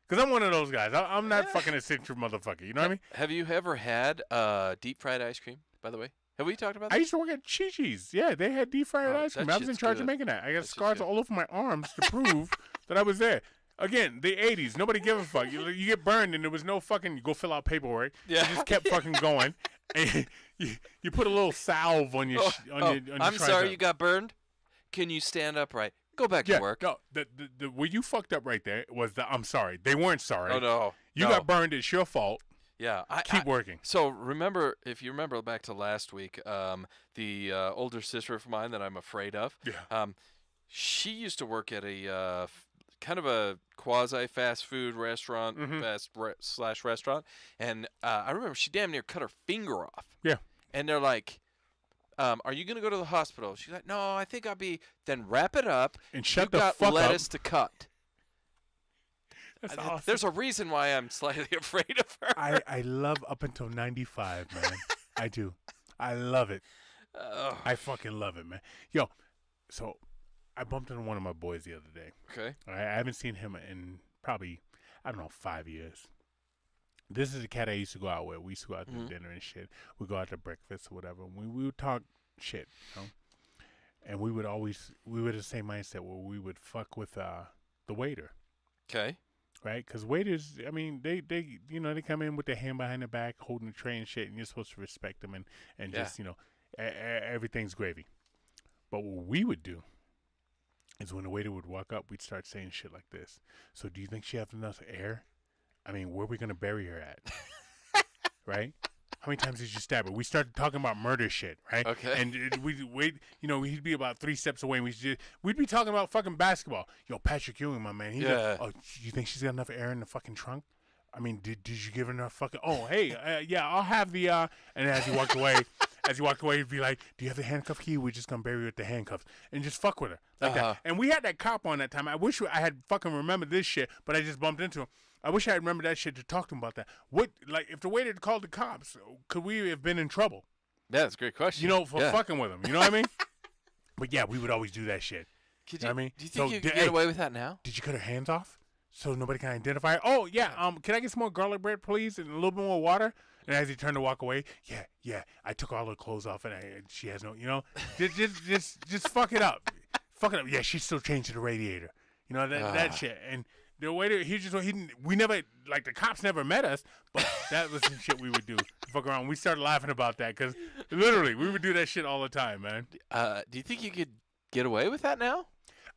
Because I'm one of those guys. I'm not fucking a citrus motherfucker. You know what I mean?
Have you ever had deep fried ice cream, by the way? Have we talked about that?
I used to work at Chi-Chi's. Yeah, they had deep fried
Oh,
ice cream.
that
I was in
shit's
charge of
good.
making that. I got
That shit's
scars
good.
all over my arms to prove that I was there. Again, the 80s. Nobody give a fuck. You get burned and there was no fucking, you go fill out paperwork.
Yeah.
You just kept fucking going. And you put a little salve on your on your
I'm sorry
tricep.
you got burned. Can you stand upright? Go back
Yeah,
to work.
no, the where you fucked up right there was the I'm sorry. They weren't sorry.
Oh, no.
You
no.
got burned. It's your fault.
Yeah.
Keep working.
So if you remember back to last week, the older sister of mine that I'm afraid of,
Yeah.
she used to work at a kind of a quasi fast food restaurant, slash restaurant, and I remember she damn near cut her finger off.
Yeah.
And they're like, are you gonna go to the hospital? She's like, no, I think I'll be. Then wrap it up
And shut
you
the
got
fuck
lettuce
up.
to cut.
That's awesome.
There's a reason why I'm slightly afraid of her.
I love up until 95, man. I do. I love it.
Oh,
I fucking love it, man. Yo, so I bumped into one of my boys the other day.
okay.
I haven't seen him in probably, I don't know, 5 years. This is the cat I used to go out with. We used to go out to dinner and shit. We go out to breakfast or whatever. We would talk shit, you know? And we were the same mindset where we would fuck with the waiter,
Okay.
right? Because waiters, I mean, they they come in with their hand behind their back, holding the tray and shit, and you're supposed to respect them and
Yeah.
just, everything's gravy. But what we would do is when the waiter would walk up, we'd start saying shit like this. So do you think she has enough air? I mean, where are we going to bury her at? Right? How many times did you stab her? We started talking about murder shit, right?
Okay.
And we'd wait, he'd be about 3 steps away. And we'd be talking about fucking basketball. Yo, Patrick Ewing, my man. He's
Yeah.
like, oh, you think she's got enough air in the fucking trunk? I mean, did you give her enough fucking? Oh, hey, yeah, I'll have the. And as he walked away, he'd be like, "Do you have the handcuff key? We're just gonna bury her with the handcuffs and just fuck with her like that." And we had that cop on that time. I wish I had fucking remembered this shit, but I just bumped into him. I wish I had remembered that shit to talk to him about that. What, like, if the waiter had called the cops, could we have been in trouble?
Yeah, that's a great question.
For fucking with him. You know what I mean? But yeah, we would always do that shit.
Could
You know what I mean?
Do you think
So
you could
hey,
get away with that now?
Did you cut her hands off so nobody can identify her? Oh yeah. Can I get some more garlic bread, please, and a little bit more water? And as he turned to walk away, yeah, I took all her clothes off, and she has no, just fuck it up, Yeah, she's still chained to the radiator. You know that shit. And the waiter, we never, like, the cops never met us, but that was some shit we would do. Fuck around. We started laughing about that because literally we would do that shit all the time, man.
Do you think you could get away with that now?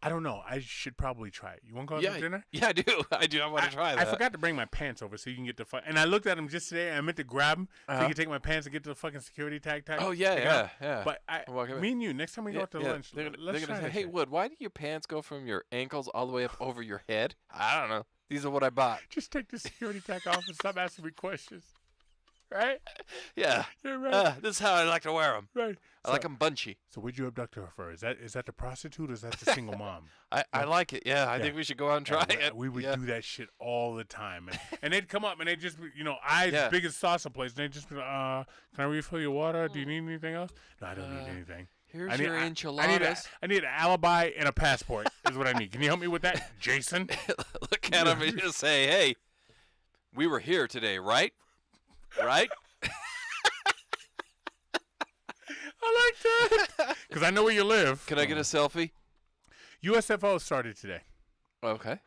I don't know. I should probably try it. You want to go out to dinner?
Yeah, I do. I want to try that.
I forgot to bring my pants over so you can get the fuck. And I looked at him just today. And I meant to grab him so you can take my pants and get to the fucking security tag.
Oh yeah.
But me and you, next time we go out to lunch,
they're
let's
gonna
try
say,
that
"Hey,
shit.
Wood, why do your pants go from your ankles all the way up over your head?" I don't know. These are what I bought.
Just take the security tag off and stop asking me questions. Right?
Yeah.
You're right.
This is how I like to wear them.
Right.
I like them bunchy.
So what'd you abduct her for? Is that the prostitute or is that the single mom?
I like it. Yeah, I think we should go out and try it.
We would do that shit all the time. And they'd come up and they'd just, eyes big as salsa plates. And they'd just be like, can I refill your water? Do you need anything else? No, I don't need anything.
Here's your enchiladas.
I need an alibi and a passport is what I need. Can you help me with that, Jason?
Look at him and just say, "Hey, we were here today, right? Right?"
I like that. Because I know where you live.
Can I get a selfie?
USFO started today.
Okay.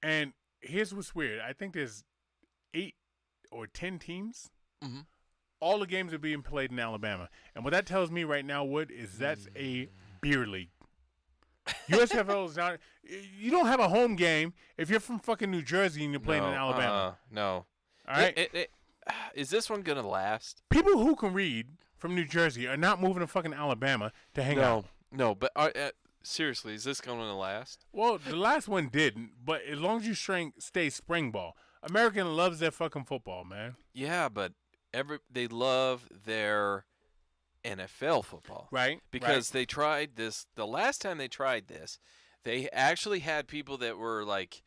And here's what's weird. I think there's 8 or 10 teams.
Mm-hmm.
All the games are being played in Alabama. And what that tells me right now, Wood, is that's a beer league. USFL is not. You don't have a home game if you're from fucking New Jersey and you're playing in Alabama.
No.
All right?
Is this one going to last?
People who can read from New Jersey are not moving to fucking Alabama to hang out.
No, but seriously, is this going to last?
Well, the last one didn't, but as long as you stay spring ball. American loves their fucking football, man.
Yeah, but they love their NFL football.
Right.
Because they tried this. The last time they tried this, they actually had people that were like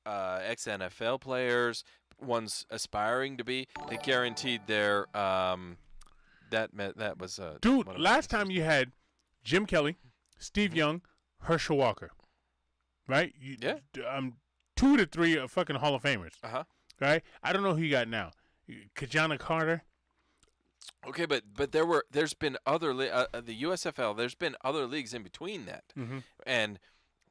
ex-NFL players, ones aspiring to be. They guaranteed their that was
dude. Last time you had Jim Kelly, Steve Young, Herschel Walker, right?
Yeah.
2 to 3 are fucking Hall of Famers.
Right.
I don't know who you got now. Kajana Carter.
Okay, but there's been other the USFL. There's been other leagues in between that, and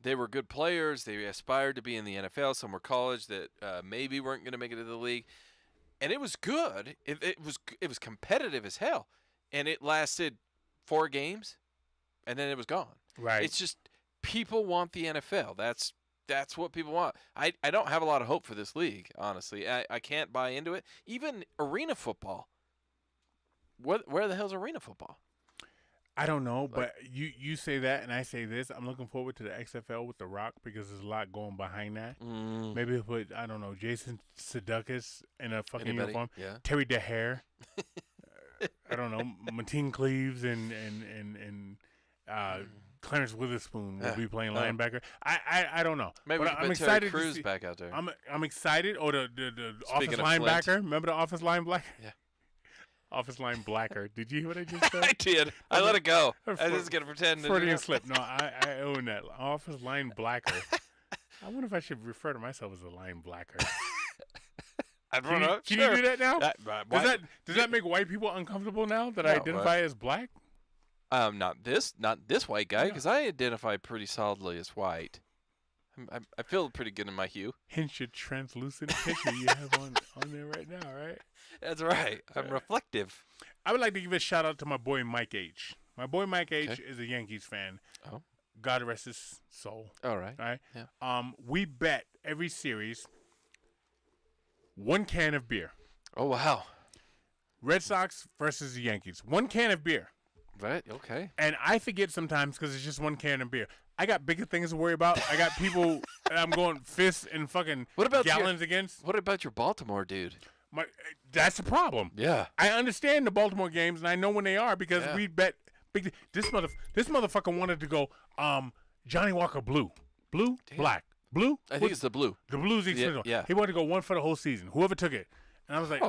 they were good players. They aspired to be in the NFL. Some were college that maybe weren't going to make it to the league, and it was good. It was competitive as hell, and it lasted 4 games, and then it was gone.
Right.
It's just people want the NFL. That's what people want. I don't have a lot of hope for this league, honestly. I can't buy into it. Even arena football. Where the hell's arena football?
I don't know, but you say that and I say this. I'm looking forward to the XFL with The Rock because there's a lot going behind that. Maybe he'll put, I don't know, Jason Sudeikis in a fucking uniform.
Yeah.
Terry DeHare. I don't know, Mateen Cleaves and Clarence Witherspoon will be playing linebacker. I don't know.
Maybe
but I'm
Terry
excited
Crews
to see,
back out there.
I'm excited. Or the office
of
linebacker.
Flint.
Remember the office linebacker?
Yeah.
Office line blacker. Did you hear what I just said?
I did. I let it go. I was going to pretend.
Freudian slip. No, I own that. Office line blacker. I wonder if I should refer to myself as a line blacker.
I don't know.
Can you do that now? Does that make white people uncomfortable now that I
No,
identify as black?
Not this white guy, because I identify pretty solidly as white. I feel pretty good in my hue.
Hence your translucent picture you have on there right now, right?
That's right. I'm reflective.
I would like to give a shout out to my boy Mike H. My boy Mike H is a Yankees fan.
Oh.
God rest his soul.
All right.
All right.
Yeah.
We bet every series 1 can of beer.
Oh wow.
Red Sox versus the Yankees. 1 can of beer.
Right. Okay.
And I forget sometimes because it's just 1 can of beer. I got bigger things to worry about. I got people that I'm going fists and fucking gallons against.
What about your Baltimore dude?
That's the problem.
Yeah.
I understand the Baltimore games, and I know when they are because we bet big. This motherfucker wanted to go Johnny Walker blue. Blue?
Damn.
Black. Blue?
I think it's the blue.
The blue's the expensive one.
Yeah.
He wanted to go 1 for the whole season. Whoever took it. And I was like,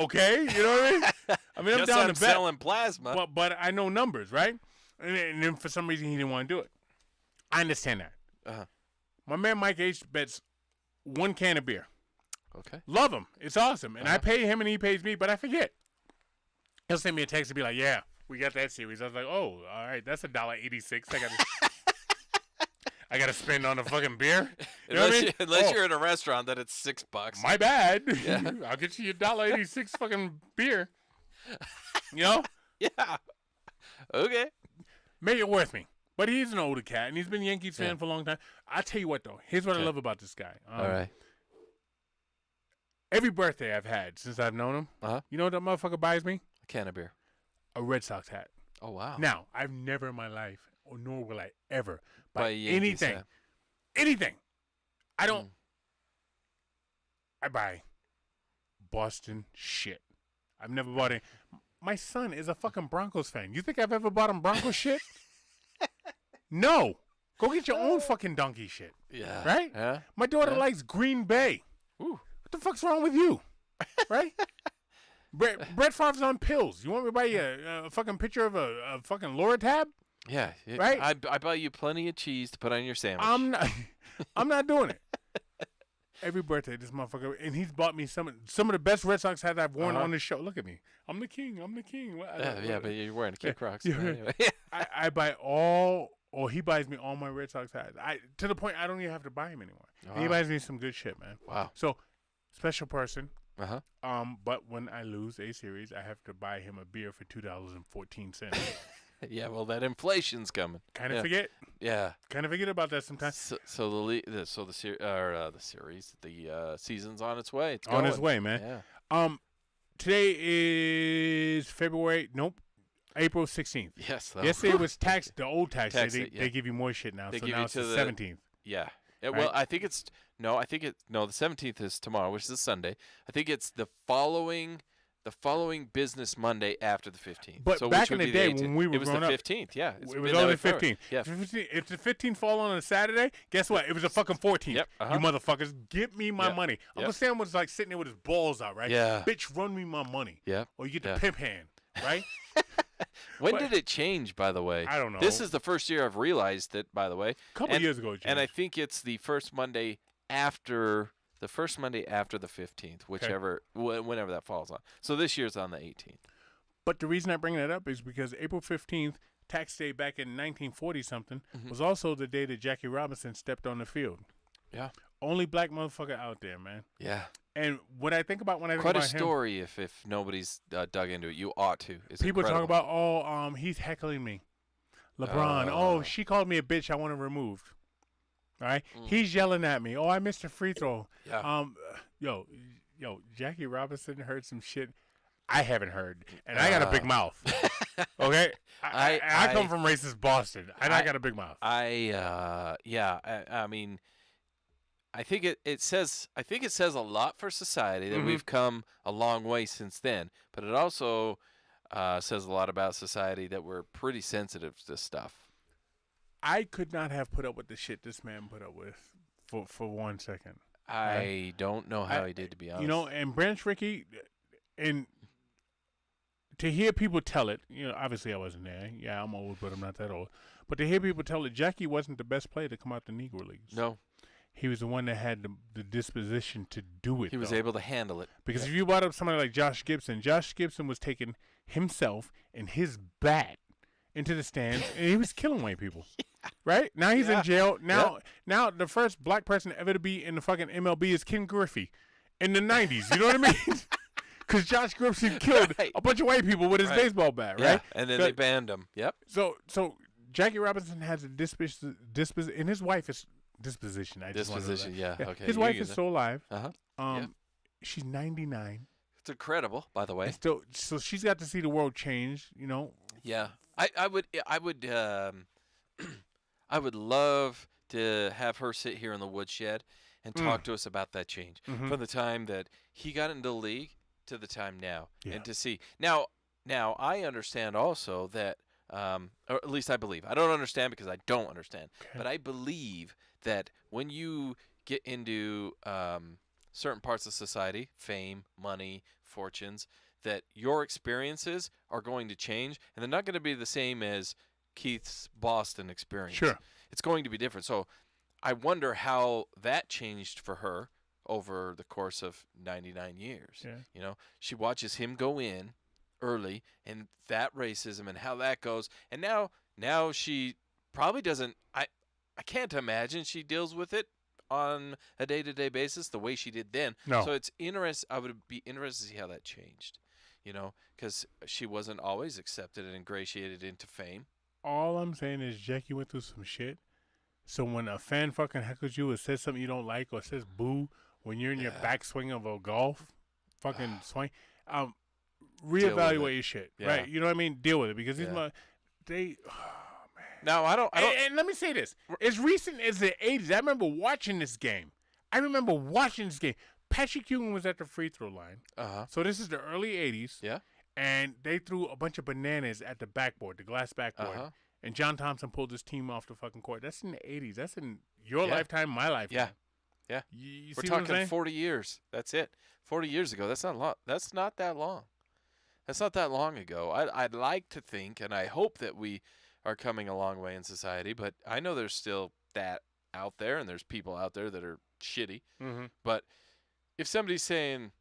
okay. You know what I mean? I mean, I'm down to bet.
Selling plasma.
But I know numbers, right? And then for some reason he didn't want to do it. I understand that.
Uh-huh.
My man Mike H bets 1 can of beer.
Okay.
Love him. It's awesome. And I pay him and he pays me, but I forget. He'll send me a text and be like, yeah, we got that series. I was like, oh, all right, that's $1.86. I got to spend on a fucking beer. You know what I mean?
Unless you're in a restaurant, then it's $6.
My bad.
Yeah.
I'll get you $1.86 fucking beer. You know?
Yeah. Okay.
Make it worth me. But he's an older cat, and he's been a Yankees fan for a long time. I tell you what, though. Here's what I love about this guy.
All right.
Every birthday I've had since I've known him, you know what that motherfucker buys me?
A can of beer.
A Red Sox hat.
Oh, wow.
Now, I've never in my life, or nor will I ever, buy
Yankees
anything.
hat.
Anything. I don't. I buy Boston shit. I've never bought it. My son is a fucking Broncos fan. You think I've ever bought him Broncos shit? No. Go get your own fucking donkey shit.
Yeah.
Right?
Yeah.
My daughter likes Green Bay.
Ooh.
What the fuck's wrong with you? Right? Brett Favre's on pills. You want me to buy you a fucking picture of a fucking Loratab?
Yeah.
Right?
I buy you plenty of cheese to put on your sandwich.
I'm not doing it. Every birthday, this motherfucker, and he's bought me some of the best Red Sox hats I've worn on this show. Look at me. I'm the king.
Yeah, but you're wearing Kid Crocs.
Yeah.
Anyway.
I buy all, or he buys me all my Red Sox hats. To the point I don't even have to buy him anymore.
Wow.
He buys me some good shit, man.
Wow.
So, special person.
Uh-huh.
But when I lose a series, I have to buy him a beer for $2.14.
Yeah, well, that inflation's coming.
Kind of forget.
Yeah.
Kind of forget about that sometimes.
So the season's on its way. It's
on
going.
its way, man.
Yeah.
Today is April 16th.
Yes.
Yesterday was the old tax day.
Tax day,
They give you more shit now.
They
so
give
now
you
it's
to
the
the
17th.
Yeah. Yeah,
right?
well, I think it's the 17th is tomorrow, which is a Sunday. I think it's the following business Monday after the 15th.
But
so
back
which
in
would
the
be
day
the 18th.
when we were
it was
growing
the
up,
15th. Yeah, it's
it was
been that
only
way forever.
15th.
Yeah.
If the 15th fall on a Saturday, guess what? It was a fucking 14th.
Yep,
You motherfuckers, give me my
Yep,
money. Uncle
yep.
Sam was like sitting there with his balls out, right?
Yeah.
Bitch, run me my money.
Yep,
Or you get the
yeah.
pimp hand, right?
When
But-
did it change, by the way?
I don't know.
This is the first year I've realized it, by the way.
A couple years ago, it
And I
changed.
think it's the first Monday after the 15th, whenever that falls on. So this year's on the 18th.
But the reason I bring that up is because April 15th, tax day back in 1940-something, was also the day that Jackie Robinson stepped on the field.
Yeah.
Only black motherfucker out there, man.
Yeah.
And what I think about when I think
Quite a
about him,
story if nobody's dug into it. You ought to. It's
people talk
incredible.
about, he's heckling me. LeBron, she called me a bitch, I want her removed. All right? He's yelling at me. Oh, I missed a free throw.
Yeah.
Yo, Jackie Robinson heard some shit I haven't heard, and I got a big mouth. Okay? I come from racist Boston, and I got a big mouth.
I mean, I think it says a lot for society that we've come a long way since then, but it also says a lot about society that we're pretty sensitive to stuff.
I could not have put up with the shit this man put up with for 1 second.
I don't know how he did, to be honest.
You know, and Branch Rickey, and to hear people tell it, obviously I wasn't there. Yeah, I'm old, but I'm not that old. But to hear people tell it, Jackie wasn't the best player to come out the Negro Leagues.
No.
He was the one that had the disposition to do it.
He was able to handle it.
Because if you brought up somebody like Josh Gibson was taking himself and his bat into the stands, and he was killing white people. Right? Now he's in jail. Now the first black person ever to be in the fucking MLB is Ken Griffey in the 90s. You know what I mean? Because Josh Gibson killed a bunch of white people with his baseball bat, right?
Yeah, and then they banned him. Yep.
So Jackie Robinson has a disposition, and his wife is disposition.
Disposition, yeah. Okay.
His wife is still alive.
Yeah.
She's 99.
It's incredible, by the way.
And still, so she's got to see the world change.
Yeah. I would love to have her sit here in the woodshed and talk to us about that change from the time that he got into the league to the time now, and to see now I understand also that, or at least I believe. I don't understand because I don't understand, but I believe that when you get into certain parts of society, fame, money, fortunes, that your experiences are going to change, and they're not going to be the same as Keith's Boston experience.
Sure.
It's going to be different. So I wonder how that changed for her over the course of 99 years.
Yeah.
She watches him go in early, and that racism and how that goes. And now she probably doesn't, I can't imagine she deals with it on a day-to-day basis the way she did then.
No.
So it's interesting. I would be interested to see how that changed, because she wasn't always accepted and ingratiated into fame.
All I'm saying is Jackie went through some shit. So when a fan fucking heckles you or says something you don't like or says boo when you're in your backswing of a golf fucking swing, reevaluate your shit, right? You know what I mean? Deal with it because these man.
No, I don't.
And let me say this: as recent as the '80s, I remember watching this game. Patrick Ewing was at the free throw line. So this is the early '80s.
Yeah.
And they threw a bunch of bananas at the backboard, the glass backboard. And John Thompson pulled his team off the fucking court. That's in the '80s. That's in your lifetime, my lifetime.
Yeah.
You
We're
see what I'm
talking
saying?
40 years. That's it. 40 years ago. That's not a lot. That's not that long. That's not that long ago. I'd like to think, and I hope that we are coming a long way in society, but I know there's still that out there, and there's people out there that are shitty. But if somebody's saying,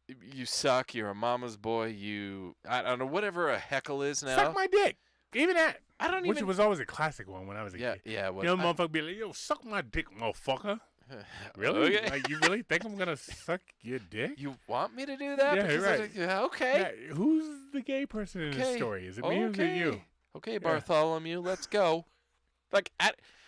you suck, you're a mama's boy, I don't know, whatever a heckle is now.
Suck my dick. Even that. Which
even...
was always a classic one when I was a kid.
Yeah.
Motherfucker be like, yo, suck my dick, motherfucker. Really?
Okay.
Like, you really think I'm going to suck your dick?
You want me to do that?
Yeah, right.
Okay.
Yeah, who's the gay person in this story? Is it me or is it you?
Okay, Bartholomew, let's go.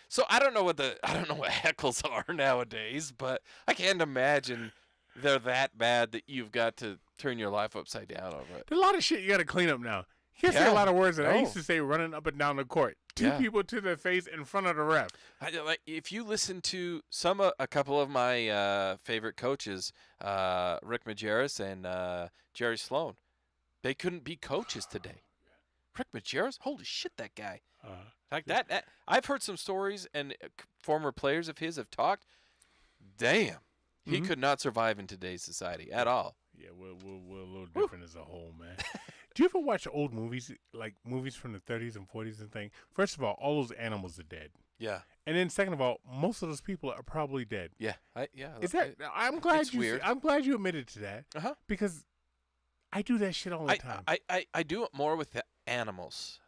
So I don't know what heckles are nowadays, but I can't imagine they're that bad that you've got to turn your life upside down over it.
There's a lot of shit you got to clean up now. You can't say a lot of words that I
No.
used to say running up and down the court. Two
Yeah.
people to their face in front of the ref.
Like if you listen to a couple of my favorite coaches, Rick Majerus and Jerry Sloan, they couldn't be coaches today. Rick Majerus, holy shit, that guy! Like that. I've heard some stories, and former players of his have talked. Damn, he could not survive in today's society at all.
Yeah, we're a little different as a whole, man. Do you ever watch old movies, like movies from the 30s and 40s and thing? First of all those animals are dead.
Yeah.
And then second of all, most of those people are probably dead.
Yeah.
Is that? I'm glad
it's weird.
I'm glad you admitted to that.
Uh-huh.
Because I do that shit all the time.
I do it more with the animals.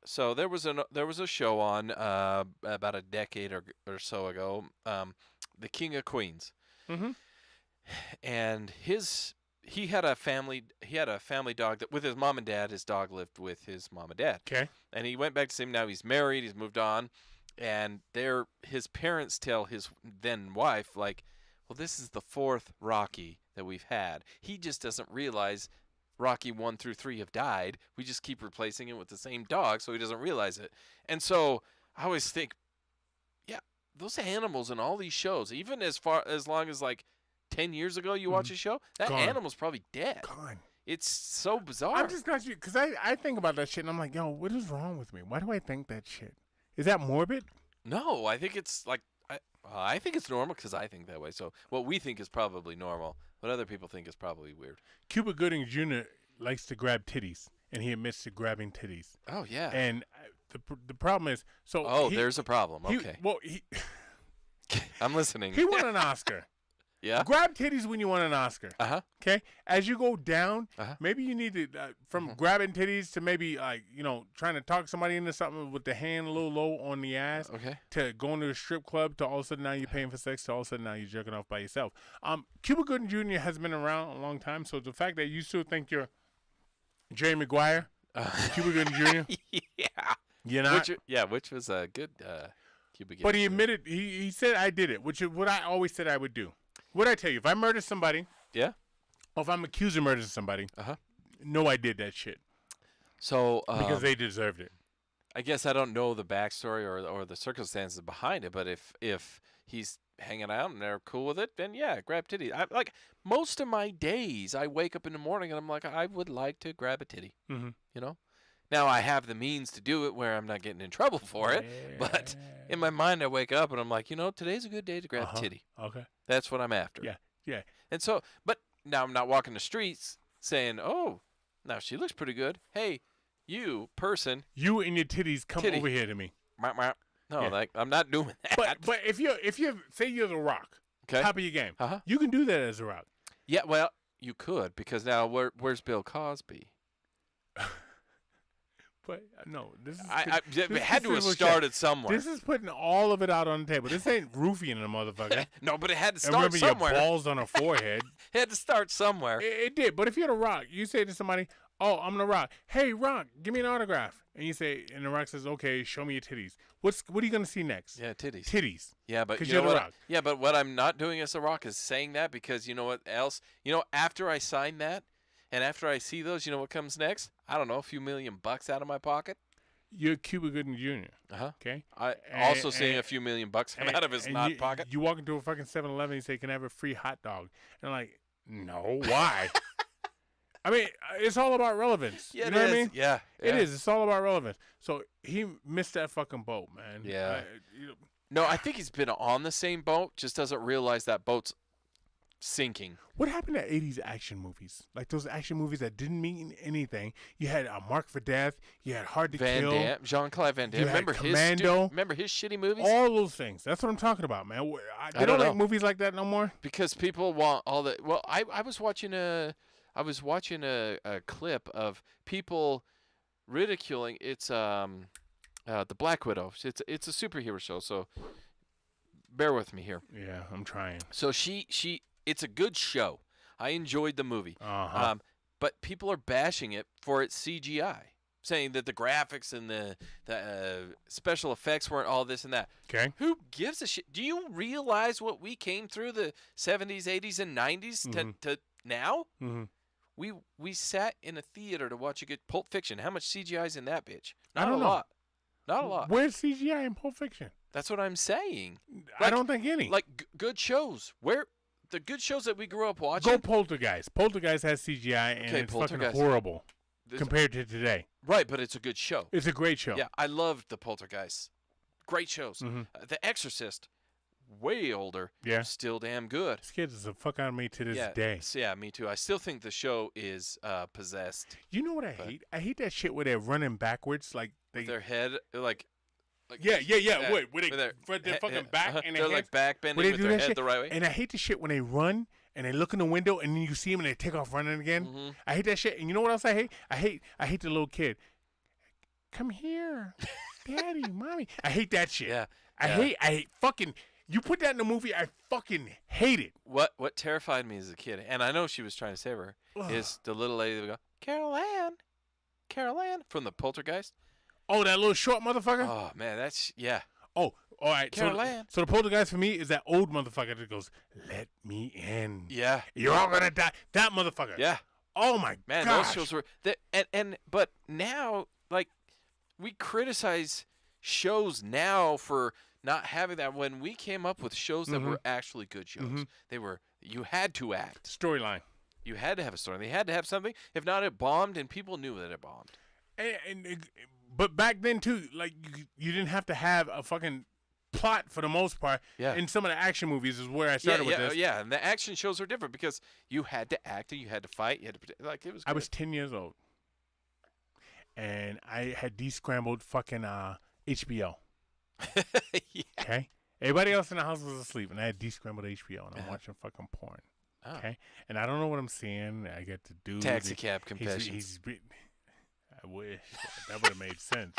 So there was a show on about a decade or so ago, The King of Queens.
Mm-hmm.
And he had a family dog that with his mom and dad. His dog lived with his mom and dad.
Okay.
And he went back to see him. Now he's married. He's moved on. And his parents tell his then wife, like, well, this is the fourth Rocky that we've had. He just doesn't realize Rocky 1 through 3 have died. We just keep replacing it with the same dog, so he doesn't realize it. And so I always think, yeah, those animals in all these shows, even as long as like 10 years ago you watch a show, that
Gone.
animal's probably dead.
Gone.
It's so bizarre.
I'm just not because I think about that shit and I'm like, yo, what is wrong with me? Why do I think that shit? Is that morbid?
No, I think it's like I think it's normal because I think that way. So what we think is probably normal, what other people think is probably weird.
Cuba Gooding Jr. likes to grab titties, and he admits to grabbing titties.
Oh yeah.
And the problem is, so
there's a problem. Okay.
He
I'm listening.
he won an Oscar.
Yeah.
Grab titties when you won an Oscar.
Uh-huh.
Okay? As you go down,
Uh-huh.
maybe you need to, from grabbing titties to maybe, trying to talk somebody into something with the hand a little low on the ass,
Okay.
to going to a strip club, to all of a sudden now you're paying for sex, to all of a sudden now you're jerking off by yourself. Cuba Gooding Jr. has been around a long time, so the fact that you still think you're Jerry Maguire, Cuba Gooding Jr.,
Yeah.
you're not.
Which was a good Cuba Gooding.
But he admitted, he said, I did it, which is what I always said I would do. What I tell you, if I murder somebody,
Yeah.
or if I'm accused of murdering somebody, no, I did that shit
So
because they deserved it.
I guess I don't know the backstory or the circumstances behind it, but if he's hanging out and they're cool with it, then yeah, grab titty. Like most of my days, I wake up in the morning and I'm like, I would like to grab a titty.
Mm-hmm.
You know, now I have the means to do it where I'm not getting in trouble for it, but in my mind, I wake up and I'm like, today's a good day to grab a titty.
Okay.
That's what I'm after.
Yeah.
And so, but now I'm not walking the streets saying, oh, now she looks pretty good. Hey, you person.
You and your titties come
Titty.
over here to me.
No,
Yeah.
like I'm not doing that.
But if you say you're the Rock,
Okay.
top of your game,
Uh-huh.
you can do that as a Rock.
Yeah, well, you could because now where's Bill Cosby?
But no, this is
It had to have started somewhere.
This is putting all of it out on the table. This ain't roofing a motherfucker.
No, but it had to
And
start
remember
somewhere.
your balls on her forehead.
It had to start somewhere.
It did. But if you're the Rock, you say to somebody, "Oh, I'm the Rock. Hey, Rock, give me an autograph." And you say, and the Rock says, "Okay, show me your titties." What are you gonna see next?
Yeah, titties.
Titties.
Yeah, but
'Cause
you
you're
know
The
what?
Rock.
Yeah, but what I'm not doing as a Rock is saying that because you know what else? After I sign that, and after I see those, you know what comes next? I don't know, a few $1,000,000 out of my pocket.
You're Cuba Gooding Jr.
Uh-huh.
Okay.
I
And-
also seeing a
and-
few $1,000,000 come out of his
and
not pocket.
You walk into a fucking 7-Eleven and say, "Can I have a free hot dog?" And I'm like, no, why? I mean, it's all about relevance.
Yeah,
you know what I mean?
Yeah,
It is. It's all about relevance. So he missed that fucking boat, man.
Yeah. No, I think he's been on the same boat, just doesn't realize that boat's sinking.
What happened to 80s action movies? Like those action movies that didn't mean anything. You had A Mark for Death. You had Hard to
Van
Kill.
Damme, Jean-Claude Van Damme.
You had
Remember
Commando.
remember his shitty movies?
All those things. That's what I'm talking about, man. They
don't
don't like
know.
movies like that no more.
Because people want all the. Well, I was watching a clip of people ridiculing. It's the Black Widow. It's a superhero show. So bear with me here.
Yeah, I'm trying.
So it's a good show. I enjoyed the movie.
Uh-huh.
But people are bashing it for its CGI, saying that the graphics and the special effects weren't all this and that.
Okay.
Who gives a shit? Do you realize what we came through the 70s, 80s, and 90s to now?
Mm-hmm.
we sat in a theater to watch a good Pulp Fiction. How much CGI is in that bitch?
I
Not a
don't know.
lot. Not a lot.
Where's CGI in Pulp Fiction?
That's what I'm saying.
I don't think any.
Like good shows. Where the good shows that we grew up watching.
Go Poltergeist. Poltergeist has CGI and
Okay,
it's fucking
Poltergeist.
horrible compared to today.
Right, but it's a good show.
It's a great show.
Yeah, I loved the Poltergeist. Great shows.
Mhm.
The Exorcist, way older.
Yeah.
Still damn good.
Scares the fuck out of me to this day.
Yeah, me too. I still think the show is possessed.
You know what I hate? I hate that shit where they're running backwards, like they.
Their head, like
Yeah. Wait,
with
their fucking back and
they're
their
like
hands.
back bending
Where they
with
do
their
that
head
shit,
the right way.
and I hate the shit when they run and they look in the window and then you see them and they take off running again.
Mhm.
I hate that shit. And you know what else I hate? I hate the little kid. Come here, daddy, mommy. I hate that shit.
Yeah.
I hate fucking. You put that in the movie, I fucking hate it.
What terrified me as a kid, and I know she was trying to save her, is the little lady that would go, Carol Ann, from the Poltergeist.
Oh, that little short motherfucker.
Oh man, that's yeah.
Oh, all right.
Carol Ann.
So the poltergeist for me is that old motherfucker that goes, "Let me in.
Yeah.
You're all gonna die." That motherfucker.
Yeah.
Oh my
Man,
gosh.
those shows were but now like we criticize shows now for not having that when we came up with shows that were actually good shows. They were you had to act.
Storyline.
You had to have a story. They had to have something. If not, it bombed, and people knew that it bombed.
But back then too, like you didn't have to have a fucking plot for the most part.
Yeah.
In some of the action movies is where I started with this.
Yeah, and the action shows are different because you had to act and you had to fight. You had to like it was.
I
good.
was 10 years old, and I had descrambled fucking HBO.
Yeah.
Okay. Everybody else in the house was asleep, and I had descrambled HBO, and I'm watching fucking porn.
Oh.
Okay. And I don't know what I'm seeing. I get the dude.
Taxi cab
he's-
confessions.
I wish that would have made sense.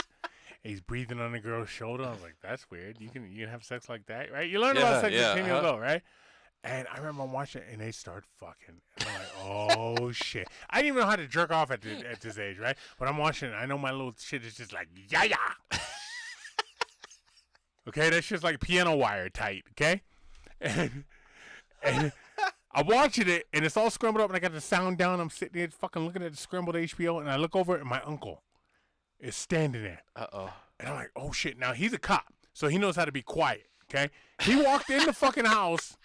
He's breathing on the girl's shoulder. I was like, "That's weird. You can have sex like that, right? You learn about sex at 10 years old, right?" And I remember watching it, and they start fucking. And I'm like, "Oh shit!" I didn't even know how to jerk off at this age, right? But I'm watching it. I know my little shit is just like, yeah. Okay, that shit's like piano wire tight. Okay, and I'm watching it, and it's all scrambled up, and I got the sound down. I'm sitting there fucking looking at the scrambled HBO, and I look over, and my uncle is standing there.
Uh-oh.
And I'm like, oh, shit. Now, he's a cop, so he knows how to be quiet, okay? He walked in the fucking house,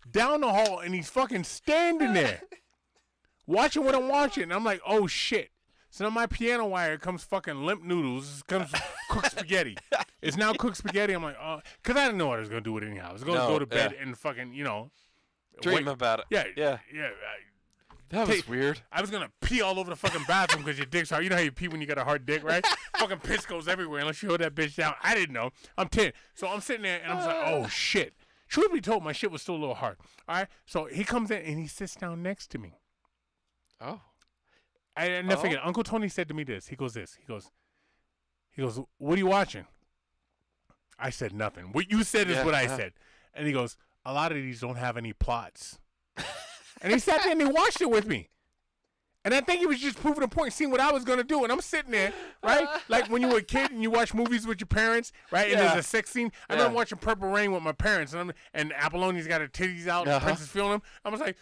down the hall, and he's fucking standing there, watching what I'm watching. And I'm like, oh, shit. So now my piano wire comes fucking limp noodles. It comes cooked spaghetti. It's now cooked spaghetti. I'm like, oh, because I didn't know what I was going to do with it anyhow. I was going to go to bed and fucking,
Dream about it.
Yeah.
That was weird.
I was gonna pee all over the fucking bathroom because your dick's hard. You know how you pee when you got a hard dick, right? Fucking piss goes everywhere unless you hold that bitch down. I didn't know. I'm 10, so I'm sitting there and I'm like, oh shit. Truth be told, my shit was still a little hard. All right, so he comes in and he sits down next to me.
Oh.
I never forget. Uncle Tony said to me this. He goes, what are you watching? I said nothing. What you said is what I said. And he goes, a lot of these don't have any plots. And he sat there and he watched it with me. And I think he was just proving a point, seeing what I was going to do. And I'm sitting there, right? Like when you were a kid and you watch movies with your parents, right? And there's a sex scene. I remember watching Purple Rain with my parents. And Apollonia's got her titties out and Prince is feeling them. I was like,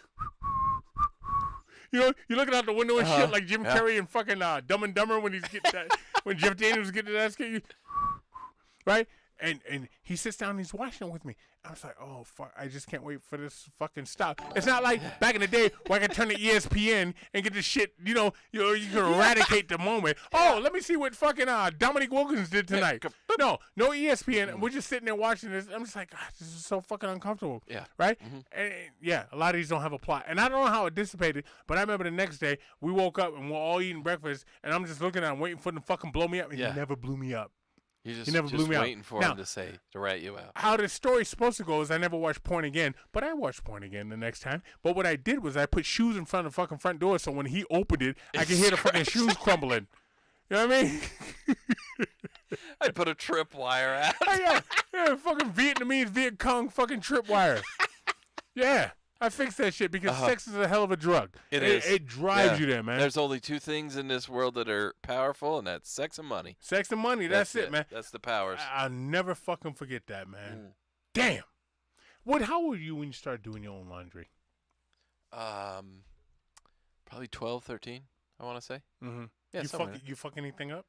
you're looking out the window and shit like Jim Carrey and fucking Dumb and Dumber when he's getting that, when Jeff Daniels getting that skit, right? And he sits down and he's watching it with me. I was like, oh, fuck, I just can't wait for this fucking stop. It's not like back in the day where I could turn to ESPN and get this shit, you can eradicate the moment. Oh, let me see what fucking Dominique Wilkins did tonight. No ESPN. We're just sitting there watching this. I'm just like, God, this is so fucking uncomfortable. Yeah. Right? Mm-hmm. And a lot of these don't have a plot. And I don't know how it dissipated, but I remember the next day we woke up and we're all eating breakfast, and I'm just looking at him waiting for him to fucking blow me up, and he never blew me up.
You just,
he never blew me
waiting
out.
for him to rat you out.
How the story's supposed to go is I never watched porn again, but I watched porn again the next time. But what I did was I put shoes in front of the fucking front door, so when he opened it, I could hear the fucking shoes crumbling. You know what I mean?
I put a tripwire out.
yeah, fucking Vietnamese Viet Cong fucking tripwire. Yeah. I fixed that shit because sex is a hell of a drug.
It is.
It drives you there, man.
There's only two things in this world that are powerful, and that's sex and money.
Sex and money. That's it, man.
That's the powers.
I'll never fucking forget that, man. Damn. How old were you when you started doing your own laundry?
Probably probably 12, 13, I want to say.
Mm-hmm.
Yeah,
You fuck anything up?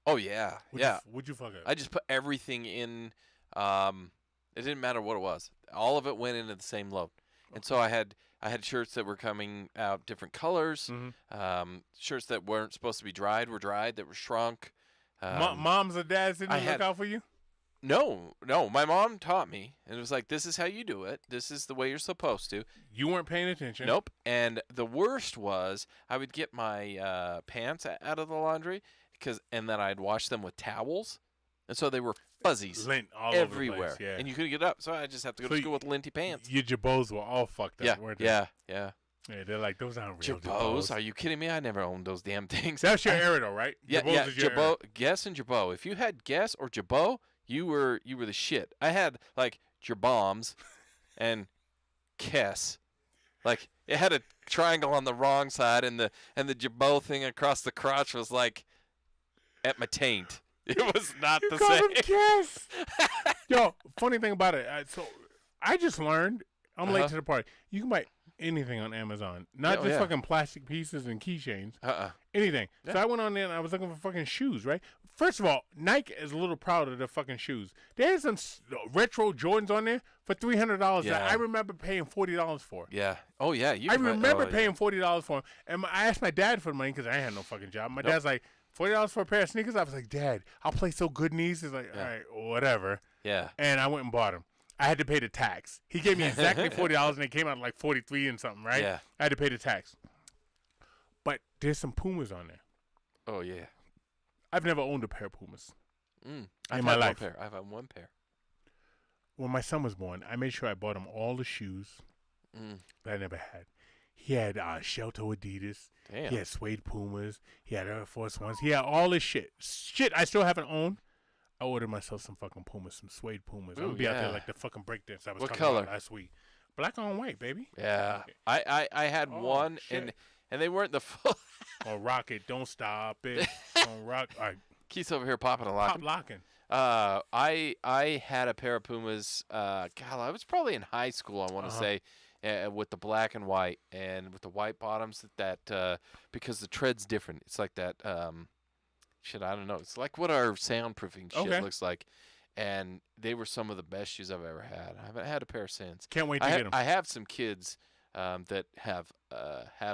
Oh, yeah. Yeah.
What'd you fuck up?
I just put everything in. It didn't matter what it was. All of it went into the same load. And so I had shirts that were coming out different colors.
Mm-hmm.
Shirts that weren't supposed to be dried were dried, that were shrunk.
Moms or dads didn't look out for you?
No. My mom taught me. And it was like, this is how you do it. This is the way you're supposed to.
You weren't paying attention.
Nope. And the worst was I would get my pants out of the laundry and then I'd wash them with towels. And so they were fuzzies
Lint all
everywhere.
over the place, yeah.
And you couldn't get up. So I just have to go to school with linty pants.
Your jabots were all fucked up, weren't they?
Yeah.
Yeah, they're like, those aren't real
Jabots? Are you kidding me? I never owned those damn things.
That's your era, though, right?
Yeah,
Jabots is your era.
Jabot, Guess and Jabot. If you had Guess or Jabot, you were the shit. I had like Jaboms and Kess. Like it had a triangle on the wrong side, and the Jabot thing across the crotch was like at my taint. It was not the same.
Kiss. Yo, funny thing about it. So I just learned. I'm late to the party. You can buy anything on Amazon, not just fucking plastic pieces and keychains. Anything. Yeah. So I went on there and I was looking for fucking shoes. Right. First of all, Nike is a little proud of their fucking shoes. They had some retro Jordans on there for $300 that I remember paying $40 for.
Yeah. Oh yeah.
I remember paying $40 for them, and I asked my dad for the money because I had no fucking job. My dad's like, $40 for a pair of sneakers? I was like, Dad, I'll play so good in these. He's like, all right, whatever.
Yeah.
And I went and bought them. I had to pay the tax. He gave me exactly $40, and it came out like 43 and something, right?
Yeah.
I had to pay the tax. But there's some Pumas on there.
Oh, yeah.
I've never owned a pair of Pumas
in
my life.
I've had one pair.
When my son was born, I made sure I bought him all the shoes that I never had. He had Shelto Adidas.
Damn.
He had suede Pumas. He had Air Force Ones. He had all this shit. Shit I still haven't owned. I ordered myself some fucking Pumas, some suede Pumas. I'm going to be out there like the fucking breakdance I was talking about last week. Black on white, baby.
Yeah. I had one, and they weren't the full.
Oh, rock it. Don't stop it. Don't rock. All right.
Keith's over here popping and locking.
Pop locking.
I had a pair of Pumas. God, I was probably in high school, I want to say. With the black and white and with the white bottoms that because the tread's different. It's like that shit, I don't know. It's like what our soundproofing shit looks like. And they were some of the best shoes I've ever had. I haven't had a pair since.
Can't wait to get them.
I have some kids that have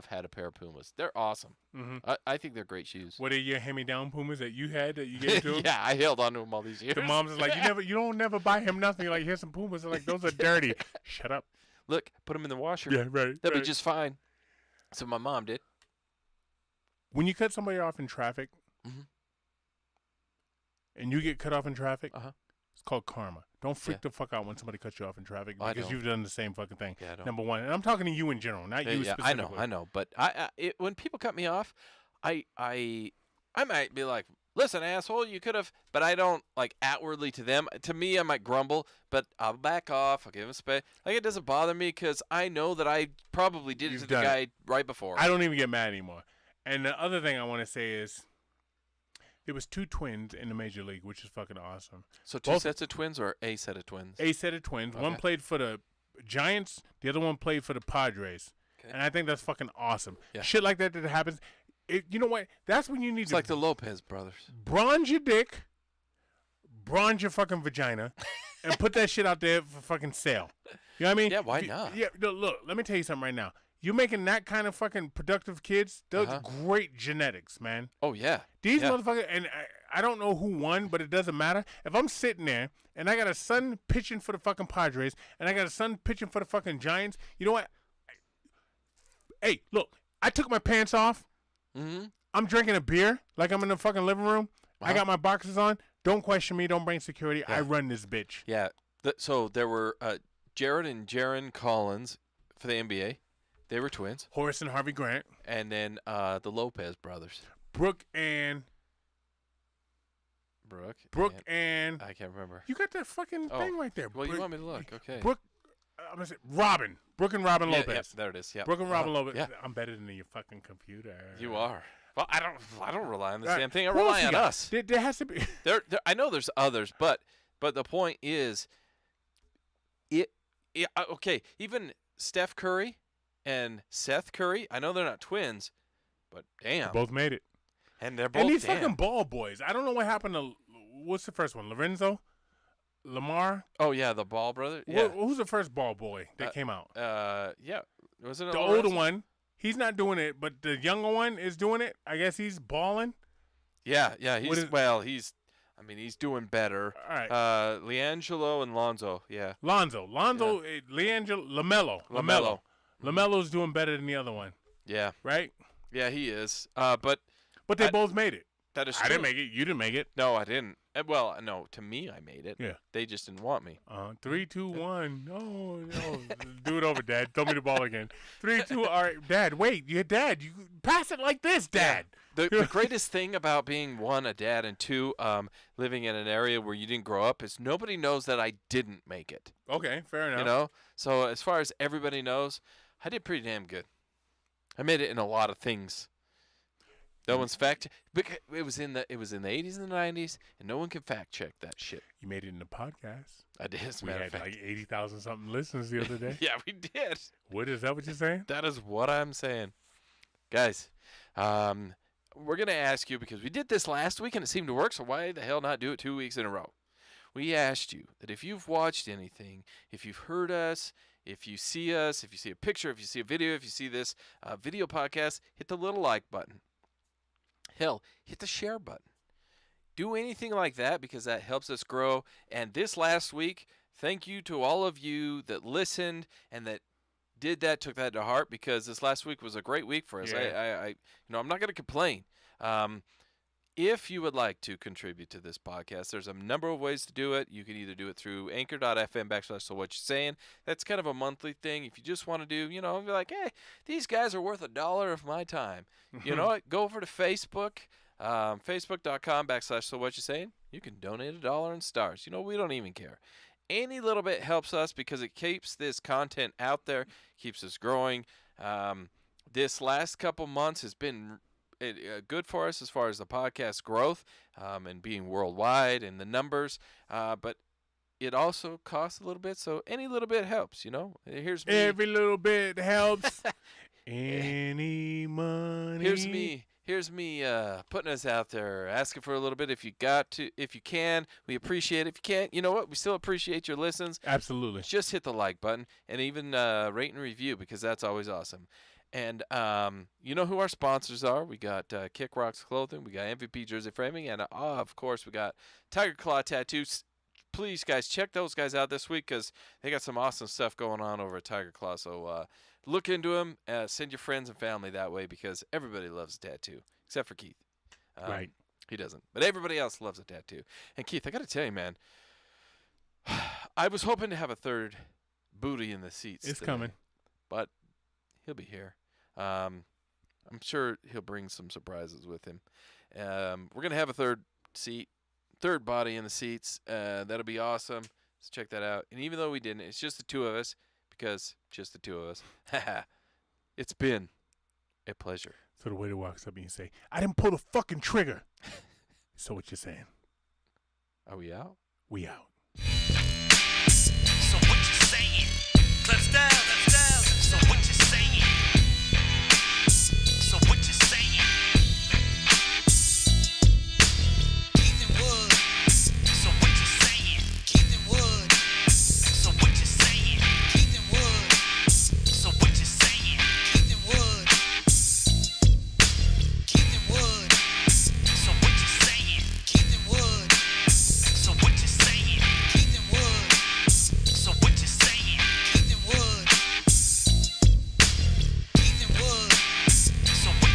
had a pair of Pumas. They're awesome.
Mm-hmm.
I think they're great shoes.
What are your hand-me-down Pumas that you had that you gave to him?
Yeah, I held on to them all these years.
The moms are like, you don't never buy him nothing. You're like, here's some Pumas. They're like, those are dirty. Shut up.
Look, put them in the washer.
Yeah, right.
That'd be just fine. So my mom did.
When you cut somebody off in traffic, and you get cut off in traffic, it's called karma. Don't freak the fuck out when somebody cuts you off in traffic because you've done the same fucking thing.
Yeah, I don't.
Number one, and I'm talking to you in general, not you specifically.
I know. But when people cut me off, I might be like, listen, asshole, you could have, but I don't, like, outwardly to them. To me, I might grumble, but I'll back off. I'll give him space. Like, it doesn't bother me because I know that I probably did it to the guy right before.
I don't even get mad anymore. And the other thing I want to say is there was 2 twins in the Major League, which is fucking awesome.
So two sets of twins or a set of twins?
A set of twins. Okay. One played for the Giants. The other one played for the Padres. Okay. And I think that's fucking awesome. Yeah. Shit like that happens. You know what? That's when you need
It's like the Lopez brothers.
Bronze your dick, bronze your fucking vagina, and put that shit out there for fucking sale. You know what I mean?
Yeah, why not?
Yeah, look, let me tell you something right now. You're making that kind of fucking productive kids. Those great genetics, man.
Oh, yeah.
These motherfuckers, and I don't know who won, but it doesn't matter. If I'm sitting there and I got a son pitching for the fucking Padres and I got a son pitching for the fucking Giants, you know what? Hey, look, I took my pants off. I'm drinking a beer like I'm in the fucking living room. I got my boxers on. Don't question me. Don't bring security. I run this bitch.
Yeah. So there were Jared and Jaron Collins for the NBA. They were twins.
Horace and Harvey Grant.
And then the Lopez brothers.
Brooke and
I can't remember.
You got that fucking thing right there.
Well, you want me to look? Okay.
Brooke. I'm gonna say Robin. Brooke and Robin Lopez.
Yeah, there it is. Yeah.
Brooke and Robin Lopez. Yeah. I'm better than your fucking computer.
You are. Well, I don't rely on the same thing. I rely on us.
There has to be.
There. I know there's others, but the point is, okay. Even Steph Curry and Seth Curry. I know they're not twins, but damn.
Both made it.
And they're both
And these
damn.
fucking ball boys. I don't know what happened to, what's the first one? Lorenzo? Lamar?
Oh, yeah, the Ball brother. Yeah.
Who's the first ball boy that came out?
Yeah. Was it
The older one. He's not doing it, but the younger one is doing it. I guess he's balling.
Yeah. He's doing better.
All right.
LiAngelo and Lonzo. Yeah.
Lonzo, LaMelo. LaMelo's doing better than the other one,
Yeah.
right?
Yeah, he is. But
they both made it.
that is true.
I didn't make it. You didn't make it.
No, I didn't. Well, no, to me, I made it.
Yeah.
They just didn't want me.
3, 2, 1. No. Do it over, Dad. Throw me the ball again. 3, 2. All right, Dad. Wait, you're Dad. You pass it like this, Dad.
The greatest thing about being, one, a dad, and two, living in an area where you didn't grow up is nobody knows that I didn't make it.
Okay, fair enough.
You know? So as far as everybody knows, I did pretty damn good. I made it in a lot of things. No one's it was in the 80s and the 90s, and no one can fact check that shit.
You made it in the podcast.
I did, as a
We
matter
had
of fact.
like 80,000 something listeners the other day.
Yeah, we did.
What is that? What you're saying?
That is what I'm saying. Guys, we're going to ask you, because we did this last week and it seemed to work, so why the hell not do it 2 weeks in a row? We asked you that if you've watched anything, if you've heard us, if you see a picture, if you see a video, if you see this video podcast, hit the little like button. Hell, hit the share button. Do anything like that, because that helps us grow. And this last week, thank you to all of you that listened and that did that, took that to heart, because this last week was a great week for us.
Yeah.
I'm not going to complain. If you would like to contribute to this podcast, there's a number of ways to do it. You can either do it through anchor.fm/SoWhutChuSayin. That's kind of a monthly thing. If you just want to do, be like, hey, these guys are worth $1 of my time. You know what? Go over to Facebook, facebook.com/SoWhutChuSayin. You can donate $1 in stars. We don't even care. Any little bit helps us, because it keeps this content out there, keeps us growing. This last couple months has been good for us as far as the podcast growth and being worldwide and the numbers, but it also costs a little bit, so any little bit helps. Here's me.
Every little bit helps. Any money.
Here's me putting us out there, asking for a little bit. If you can, we appreciate it. If you can't, you know what? We still appreciate your listens.
Absolutely.
Just hit the like button and even rate and review, because that's always awesome. And you know who our sponsors are. We got Kick Rocks Clothing. We got MVP Jersey Framing. And, of course, we got Tiger Claw Tattoos. Please, guys, check those guys out this week, because they got some awesome stuff going on over at Tiger Claw. So look into them. Send your friends and family that way, because everybody loves a tattoo, except for Keith.
Right.
He doesn't. But everybody else loves a tattoo. And, Keith, I got to tell you, man, I was hoping to have a third booty in the seats.
It's
today,
coming.
But he'll be here. I'm sure he'll bring some surprises with him. We're going to have a third body in the seats. That'll be awesome. So check that out. And even though we didn't, it's just the two of us, because just the two of us. It's been a pleasure.
So the waiter walks up and you say, I didn't pull the fucking trigger. So what you're saying?
Are we out?
We out.